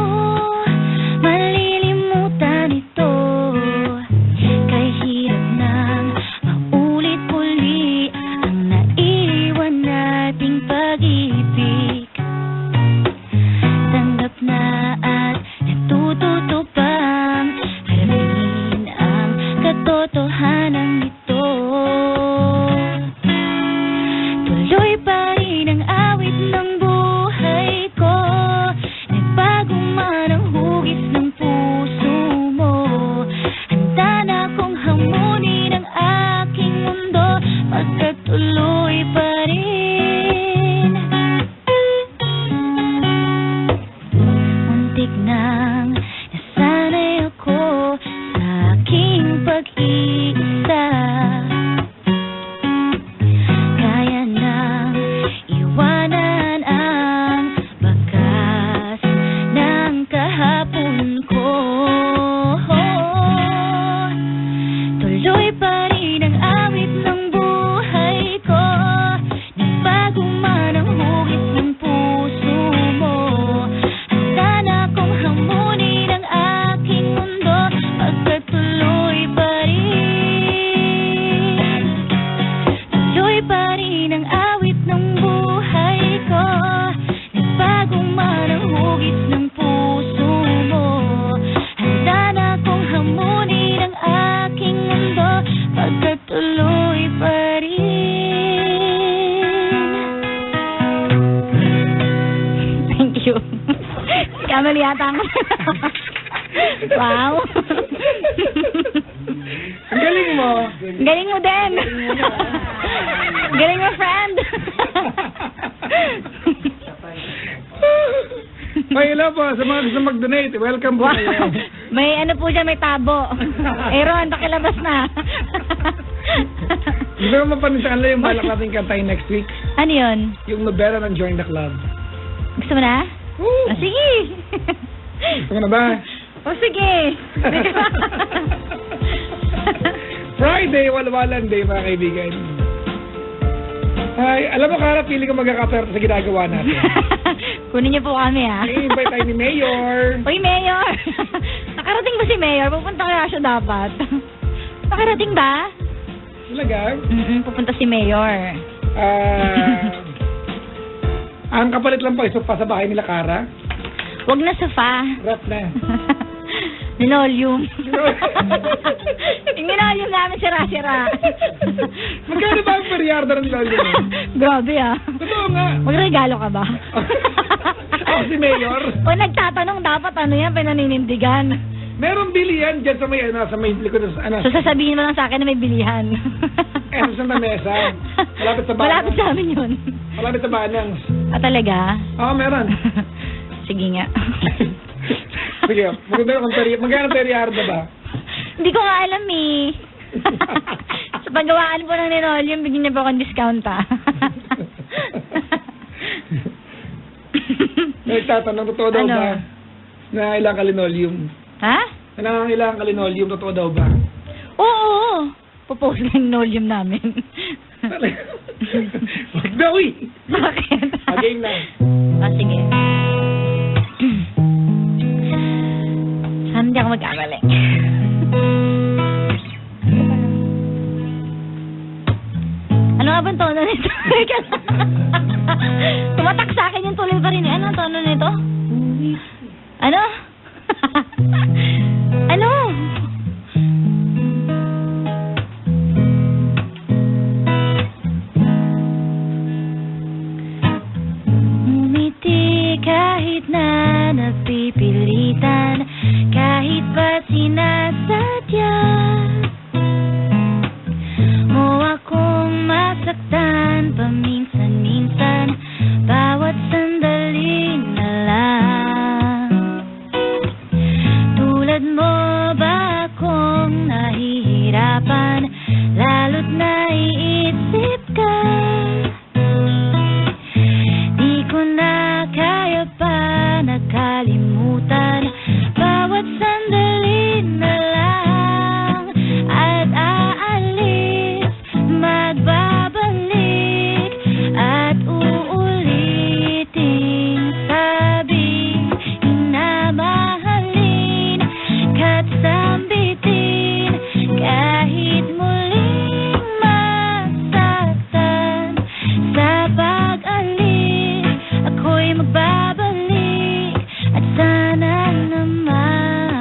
malilimutan ito. Kay hirap nang maulit-uli ang naiwan nating pag-ibig. Tanggap na at natututo pang harapin ang katotohanan nito. Tuloy pa rin ang awit ng buhay ko. Nagbago man ang hugis ng puso mo. Handa na akong hamunin ang aking mundo. Pagkatuloy pa rin. Muntik nang nasanay ako sa aking pag-iisa. Kaya nang iwanan ang bakas ng kahapon ko. Tuloy pa rin ang awit ng buhay ko. Nagbago man ang hugis ng puso mo. Handa na akong hamunin ang aking mundo. Pagkatuloy pa rin. Tuloy pa rin ang awit ng buhay ko. Nagbago man ang hugis ng puso mo. Handa na akong hamunin ang aking mundo. Pagkatuloy pa rin. Thank you. Kamali yata ako. Wow.
Ang galing mo.
Galing mo din. Galing mo, friend.
Ay, hello po. Sa mga gusto mag-donate, welcome po
Wow.
kayo.
May ano po dyan, may tabo. Aaron, pakilabas na.
Gusto mo mapanood sa kanila yung balak natin kantahin next week?
Ano yun?
Yung Nobera ng Join the Club.
Gusto mo na?
Woo!
Ah, sige.
Gusto mo na ba?
O sige.
Friday, walwalan day, mga kaibigan. Ay, alam mo, Kara, pili ko magkakaperte sa ginagawa natin.
Kunin niyo po kami, ha?
I-invite tayo ni Mayor.
Uy, Mayor! Nakarating ba si Mayor? Pupunta kaya siya dapat. Nakarating ba?
Talaga?
Pupunta si Mayor.
Ang kapalit lang po, isupa sa bahay nila, Kara.
Wag na sofa.
Rap na.
Linoleum. Yung linoleum namin sira-sira.
Magkano ba ang periarda ng linoleum?
Grabe, ah.
Totoo nga.
Magregalo ka ba?
Ako si Mayor.
O nagtatanong, dapat ano yan, pinaninindigan.
Meron bili yan dyan sa may likod ng
So sasabihin mo lang sa akin na may bilihan.
sa Santa Mesa. Malapit sa Banang.
Malapit sa amin yun.
Malapit sa Banang.
Ah, talaga?
Oo, meron.
Sige nga.
Sige, magkano periarda ba?
Hindi ko nga alam eh. Sa paggawaan po ng linoleum, bigyan niya po akong discount, ah.
Nagtatanong, totoo daw
Ano?
ba? Na ilang ka linoleum?
Ha?
Ilang ka linoleum, totoo daw ba?
Oo. Pupost ng linoleum namin.
Wag daw eh.
Bakit?
Game na.
Ah, sige. Sana hindi ako mag-amali. Ano nga bang tono nito? Tumatak sa akin yung tuloy pa rin. Ano ang tono nito? Ano? Ano? Umiti kahit na napipilitan, kahit pa sinasadya mo akong masaktan paminsan-minsan, bawat sandali na lang. Tulad mo ba akong nahihirapan, lalo't naiisip ka? Di ko na kaya pa nakalimutan, bawat sandali na lang at aalis, magbabalik at uuliting sabi na mahalin ka't sambitin, kahit muling masaktan sa pag-alis, ako'y magbabalik at sana naman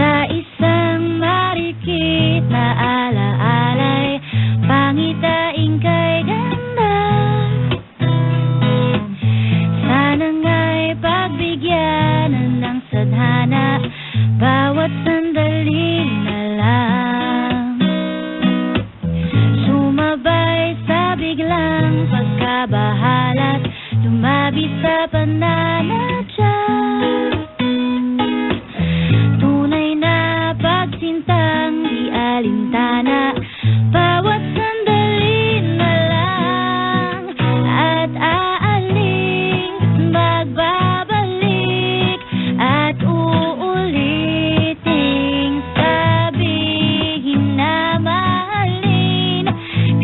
sa isang marikit na alaalay, pangitain kay ganda. Sana nga'y pagbigyanan ng sadhana, bawat sandali na lang. Sumabay sa biglang pagkabahalat, lumabi sa pananadya. Tunay na pagsintang di alintana, bawat sandali na lang at aaling, magbabalik at uuliting sabihin na mahalin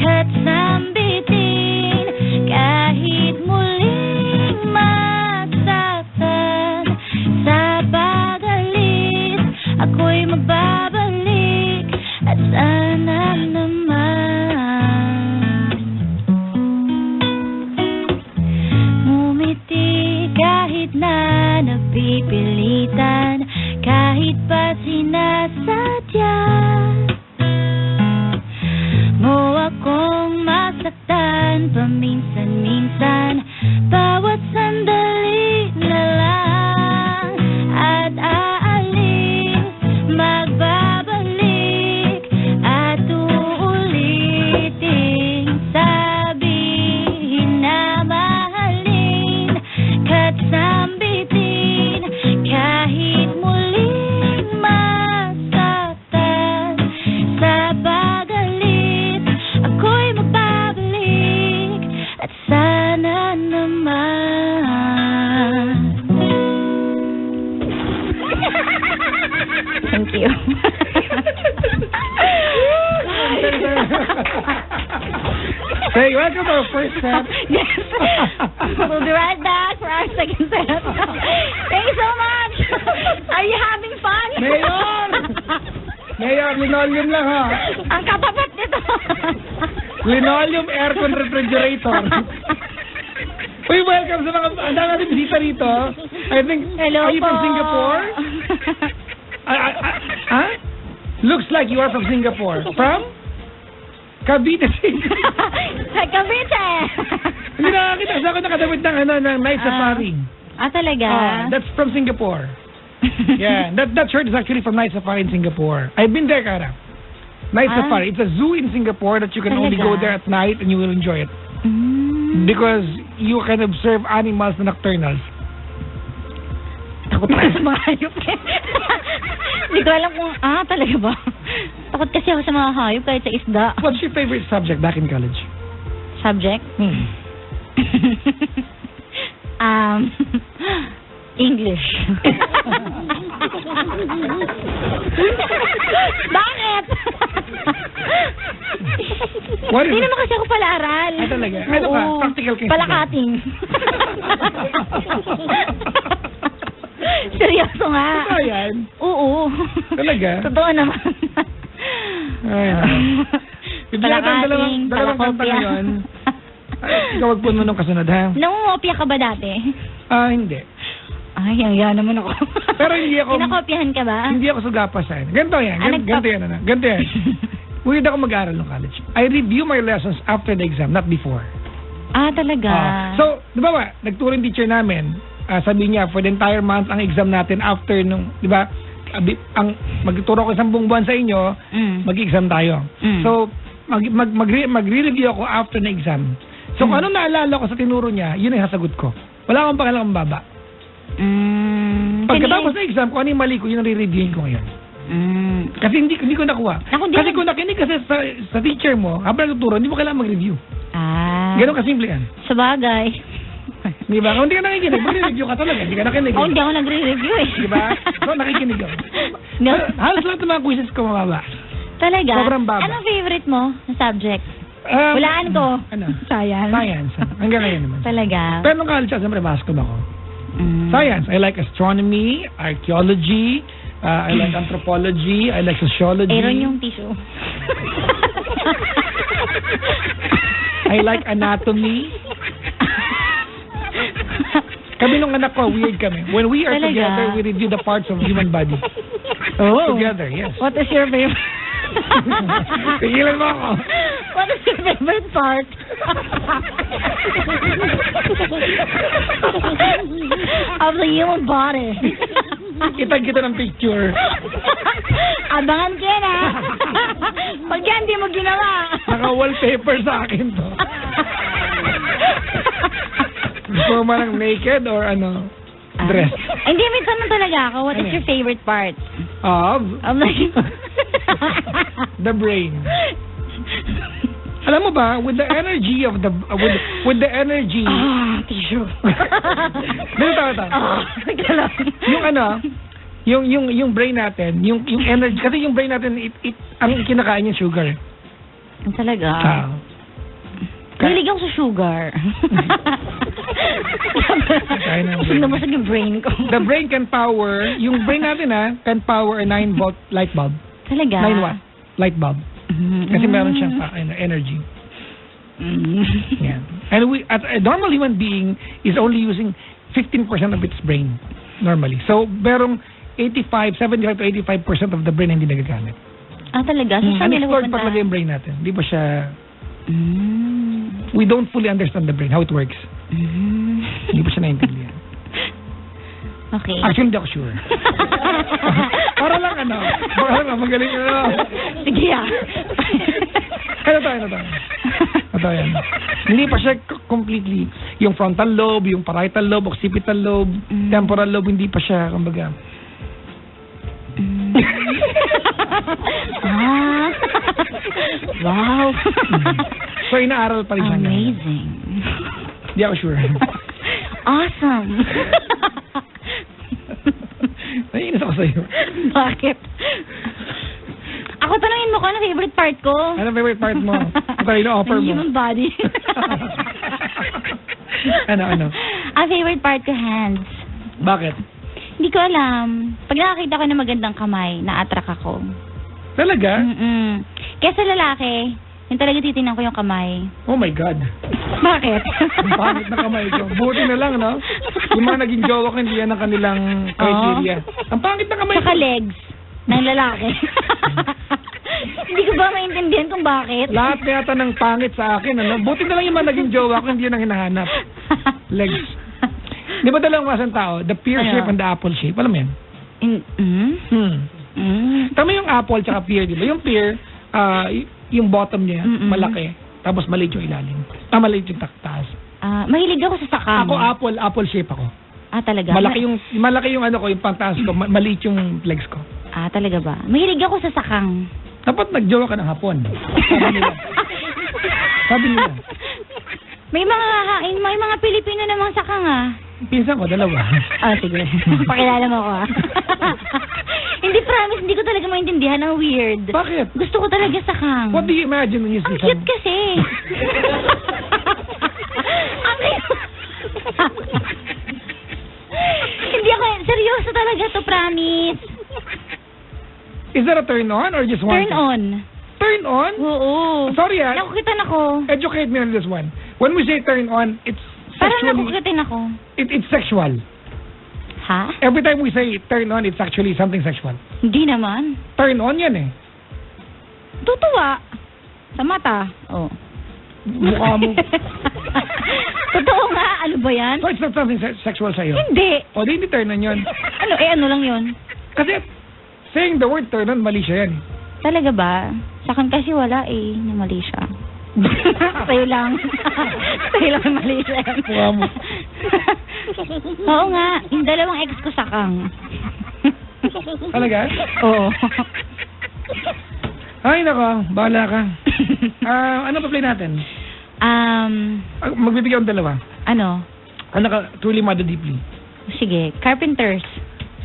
ka't sambitin, kahit muling masaktan sa pag-alis, ako'y magbabalik at sana naman. Ngumiti kahit na napipilitan, kahit pa sinasadya mo akong masaktan paminsan-minsan, bawat sandali na lang at aalis, magbabalik at uulitin
first set.
Yes. We'll be right back for our second set. Thank you so much. Are you having fun?
Mayor, linoleum lang ha.
Ang katapat nito.
Linoleum aircon refrigerator. Uy, welcome sa mga, ang dami natin bisita rito. I think,
Hello
are you
po.
from Singapore? Huh? Looks like you are from Singapore. From? Cavite, Singapore.
Cavite.
Hindi nakakita. Saan ako nakadamit ng night safari?
Talaga?
That's from Singapore. Yeah, that shirt is actually from Night Safari in Singapore. I've been there, Kara. Night Safari. It's a zoo in Singapore that you can only go there at night and you will enjoy it. Because you can observe animals na nocturnals.
Takot ako sa mga hayop. Hindi ko alam kung, talaga ba? Takot kasi ako sa mga hayop kahit sa isda.
What's your favorite subject back in college?
Subject? English. Bakit?
What is
Hindi
it?
naman kasi ako pala-aral.
Talaga? Ano ka? Practical case.
Palakating. Seryoso nga.
Totoo yan?
Oo.
Talaga?
Totoo naman.
Ay, bibigyan ka ng dalawang kanta ngayon. Ikaw magpuno nung kasunod, ha?
Nangungopia ka ba dati?
Hindi.
Ay, yang naman ako.
Pero hindi ako...
Kinakopyahan ka ba?
Hindi ako sugapasan. Ganito yan. Ganito yan. Hindi ako mag-aaral ng college. I review my lessons after the exam, not before.
Talaga?
So, di ba nagturo yung teacher namin, sabi niya, for the entire month, ang exam natin after nung, di ba, magturo ko 10 buwan sa inyo, mag-exam tayo. So, magre-review ako after the exam. So, kung anong naalala ko sa tinuro niya, yun ang sasagot ko. Wala akong pakialam baba. Pagkatapos ng exam, kung ano yung mali ko, yun ang re-reviewin ko ngayon. Kasi hindi ko nakuha. Kasi kung nakinig kasi sa teacher mo, habang nagtuturo, hindi mo kailangan mag-review. Ganun kasimple yan.
Sa bagay.
Di ba? Kung hindi ka nakikinig, mag-review ka talaga. Hindi ka nakinig.
Hindi ako nagre-review eh.
Di ba? So, nakikinig ako. Halos lahat ng mga quizzes ko mababa.
Talaga?
Sobrang baba.
Anong favorite mo na subject? Walaan ko.
Ano?
Science.
Science. Hanggang ngayon naman.
Talaga?
Pero nung college, siyempre, basket ako. Science. I like astronomy, archaeology, I like anthropology, I like sociology.
Aaron yung tissue.
I like anatomy. Kami nung anak ko, weird kami. When we are together, we review the parts of human body. Together, yes.
What is your favorite?
Tigilan mo ako.
What is your favorite part? Of the human body.
Kitang kita ng picture.
Abangan ka na. Pag yan, di mo ginawa.
Naka-wallpaper sa akin to. Gusto mo lang naked or dress?
Hindi, may tanong talaga ako. What is your favorite part?
Of the brain. Alam mo ba, with the energy of the with the energy.
Tissue.
Dito. Yung brain natin, yung energy kasi yung brain natin ang kinakain yung sugar.
Talaga. Hilig ako sa sugar. Namasag yung brain ko.
The brain can power, yung brain natin can power a 9-volt light bulb.
Talaga?
9 watt light bulb. Kasi meron siyang energy. Yeah. And a normal human being is only using 15% of its brain normally. So, merong 75 to 85% of the brain hindi nagagamit.
Talaga? So, saan nila
Unexplored pa
pupunta?
talaga yung brain natin. Hindi pa siya... We don't fully understand the brain, how it works. Hindi pa siya naintindihan.
Okay.
Actually, hindi ako sure. Para lang magaling
Sige
Ito yan. Hindi pa siya completely. Yung frontal lobe, yung parietal lobe, occipital lobe, temporal lobe, hindi pa siya, kumbaga.
Wow.
So, inaaral pa rin siya.
Amazing.
Hindi ako sure.
Awesome.
Naiinis ako sa'yo.
Bakit? Ako tanungin mo ko ano favorite part ko.
Ano favorite part mo? Ito yung offer mo.
Human body.
Ano?
Ang favorite part ko, hands.
Bakit?
Hindi ko alam. Pag nakakita ko ng magandang kamay, na-attract ako.
Talaga?
Kaya sa lalaki, yung talaga titingnan ko yung kamay.
Oh my God.
Bakit?
Ang pangit na kamay ko. Buti na lang, no? Yung mga naging jowa ko, hindi yan ang kanilang criteria. Ang pangit na kamay ko.
Saka legs ng lalaki. Hindi ko ba maintindihan kung bakit?
Lahat yata ng pangit sa akin, ano? Buti na lang yung mga naging jowa ko, hindi yan ang hinahanap. Legs. Di ba dalawang klaseng tao? The pear shape and the apple shape. Alam mo yan? Tama yung apple tsaka pear, di ba? Yung pear, yung bottom niya, malaki. Tapos maliit yung ilalim. Maliit yung taas.
Mahilig ako sa sakang.
Ako apple shape ako.
Talaga?
Malaki yung ano ko, yung pangtaas ko, maliit yung legs ko.
Talaga ba? Mahilig ako sa sakang.
Dapat nagjowa ka ng hapon. Sabi nila.
May mga Pilipino namang sakang
Pinsan ko, dalawa.
Sige. Pakilala mo ako Hindi, promise, hindi ko talaga maintindihan. Ang weird.
Bakit?
Gusto ko talaga sakang.
What do you imagine when you see
Ang cute kasi. Ang Hindi ako, seryoso talaga to, promise.
Is that a turn on or just one?
Turn on.
Turn on?
Oo.
Sorry
Nakukitan ako.
Educate me on this one. When we say turn on, it's
Parang
sexually...
nakukitin ako.
It's sexual.
Ha?
Every time we say turn on, it's actually something sexual.
Hindi naman.
Turn on yan eh.
Tutuwa. Sa mata.
Mukha mo.
Totoo nga. Ano ba yan?
So it's not something sexual sa'yo?
Hindi.
O di turn on yun.
Ano lang yun?
Kasi saying the word turn on, mali siya yan.
Talaga ba? Sa akin kasi wala na mali siya. Sa'yo lang. Sa'yo lang mali siya.
Mukha mo.
Oo nga. Yung dalawang ex ko sakang.
Talaga?
Oo.
Ay, nako. Bahala ka. Ano pa play natin? Magbibigay akong dalawa.
Ano?
Ano ka? Truly Mother Deeply.
Sige. Carpenters.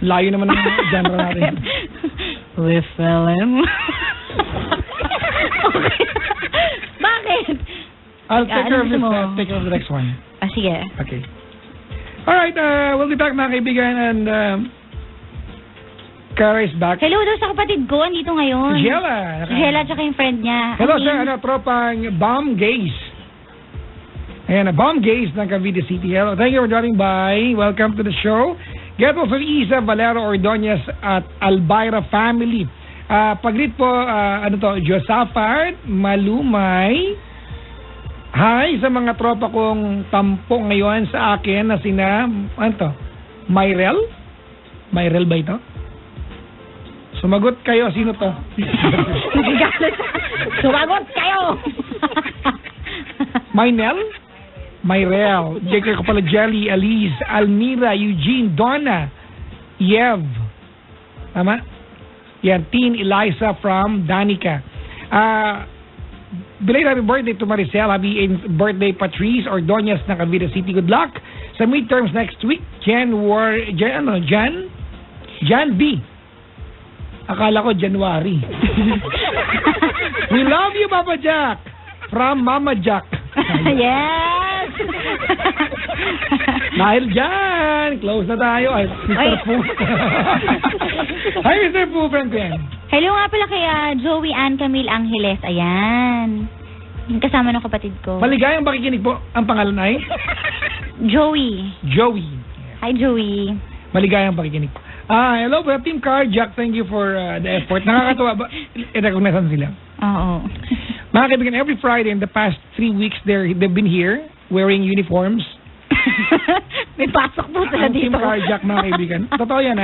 Layo naman ang genre natin.
We fell in. Okay. Bakit?
I'll take care of this.
mo?
Take care of the next one.
Sige.
Okay. Alright, we'll be back mga kaibigan and Cara is back.
Hello daw sa kapatid ko. Andito ngayon.
Si Jella.
Si Jella tsaka yung friend niya.
Hello sir, tropang Bomb Gaze. Ayan, Bomb Gaze ng Cavite City. Hello, thank you for joining by. Welcome to the show. Get also Isa Valero Ordonez at Albayra family. Pag-greet po, Josaphat, Malumay. Hi sa mga tropa kong tampo ngayon sa akin na sina, Myrel? Myrel ba ito? Sumagot kayo, sino to?
Sumagot kayo!
Myrel? Jake ko pala, Jelly, Elise, Almira, Eugene, Donna, Yev. Tama? Yan, Teen Eliza from Danica. Belated happy birthday to Maricel. Happy birthday Patrice Ordonez ng Cavite City. Good luck sa midterms next week. Jan B. Akala ko January. We love you, Papa Jack. From Mama Jack.
Yes!
Dahil dyan, close na tayo. Ay, Mr. Fu. Hi, Mr. Fu, friend.
Hello nga pala kay Joey Ann Camille Angeles. Ayan. Yung kasama ng kapatid ko.
Maligayang pakikinig po. Ang pangalan ay?
Joey.
Joey.
Hi, Joey.
Maligayang pakikinig po. Hello po, Team Carjack. Thank you for the effort. Nakakatuwa ba? I-recognize sila.
Oo.
Mga kaibigan, every Friday in the past 3 weeks, they've been here wearing uniforms.
May pasok po sila dito.
Team Carjack, mga kaibigan. Totoo yan,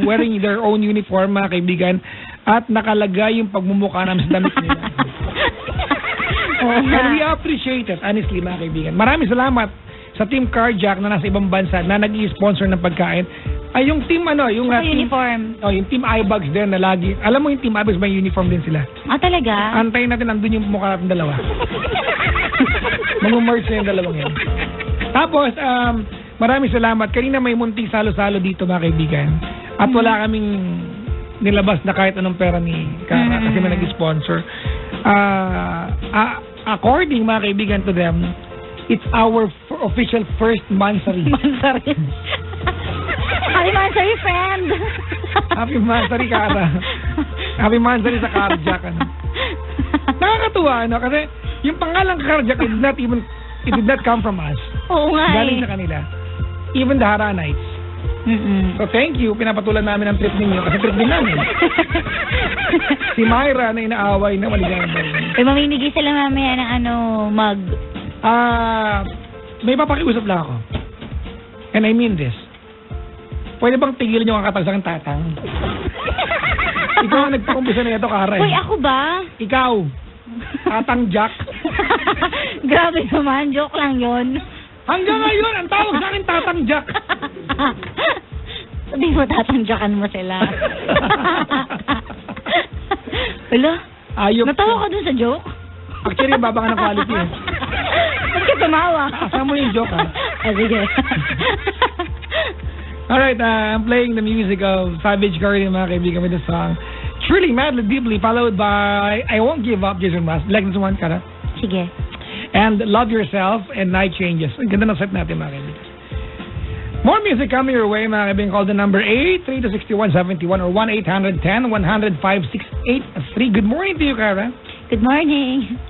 wearing their own uniform, mga kaibigan. At nakalagay yung pagmumukha namin sa damit nila. And we appreciate it, honestly, mga kaibigan. Maraming salamat sa Team Carjack na nasa ibang bansa na nag-i-sponsor ng pagkain. Ay, yung team yung
uniform.
Yung team iBugs din na lagi. Alam mo yung team iBugs may uniform din sila.
Talaga?
Antayin natin nandun yung mukha natin dalawa. Mag-merge na yung dalawang yan. Tapos, maraming salamat. Kanina may munting salo-salo dito, mga kaibigan. At wala kaming nilabas na kahit anong pera ni Cara kasi may nag-sponsor. According, mga kaibigan, to them, it's our official first Mansari.
Mansari. Happy Mansari, friend!
Happy Mansari, Kara. Happy Mansari sa Carjack. Ano? Nakakatuwa, ano? Kasi yung pangalang Carjack, it did not come from us.
Oo nga
Galing sa kanila. Even the Haranites. So thank you, pinapatulan namin ang trip ninyo kasi trip din namin. Si Myra na inaaway na maligayang balik.
Maminigay sila mamaya ng mug.
May papakiusap lang ako. And I mean this. Pwede bang tigilan nyo ang katagsang tatang? Ikaw ang nagpakumbisa na ito, Kara.
Uy, ako ba?
Ikaw. Tatang Jack.
Grabe naman, joke lang yon.
Hanggang ngayon, ang tawag sa akin, Tatang Jack.
Sabi mo, tatangjakan mo sila. Wala?
Ayop.
Natawa ka dun sa joke?
Actually, baba ka ng quality eh.
Ba't ka tumawa?
Asa mo yung joke, ha?
Sige.
Alright, I'm playing the music of Savage Garden, mga kaibigan, with the song Truly Madly Deeply, followed by I Won't Give Up, Jason Mraz. Like this one, Kara?
Sige.
And Love Yourself and Night Changes. Ang ganda ng set natin, mga kaibigan. More music coming your way, mga kaibigan. Call the number 832-6171 or 1-800-10-105-683. Good morning to you, Kara.
Good morning.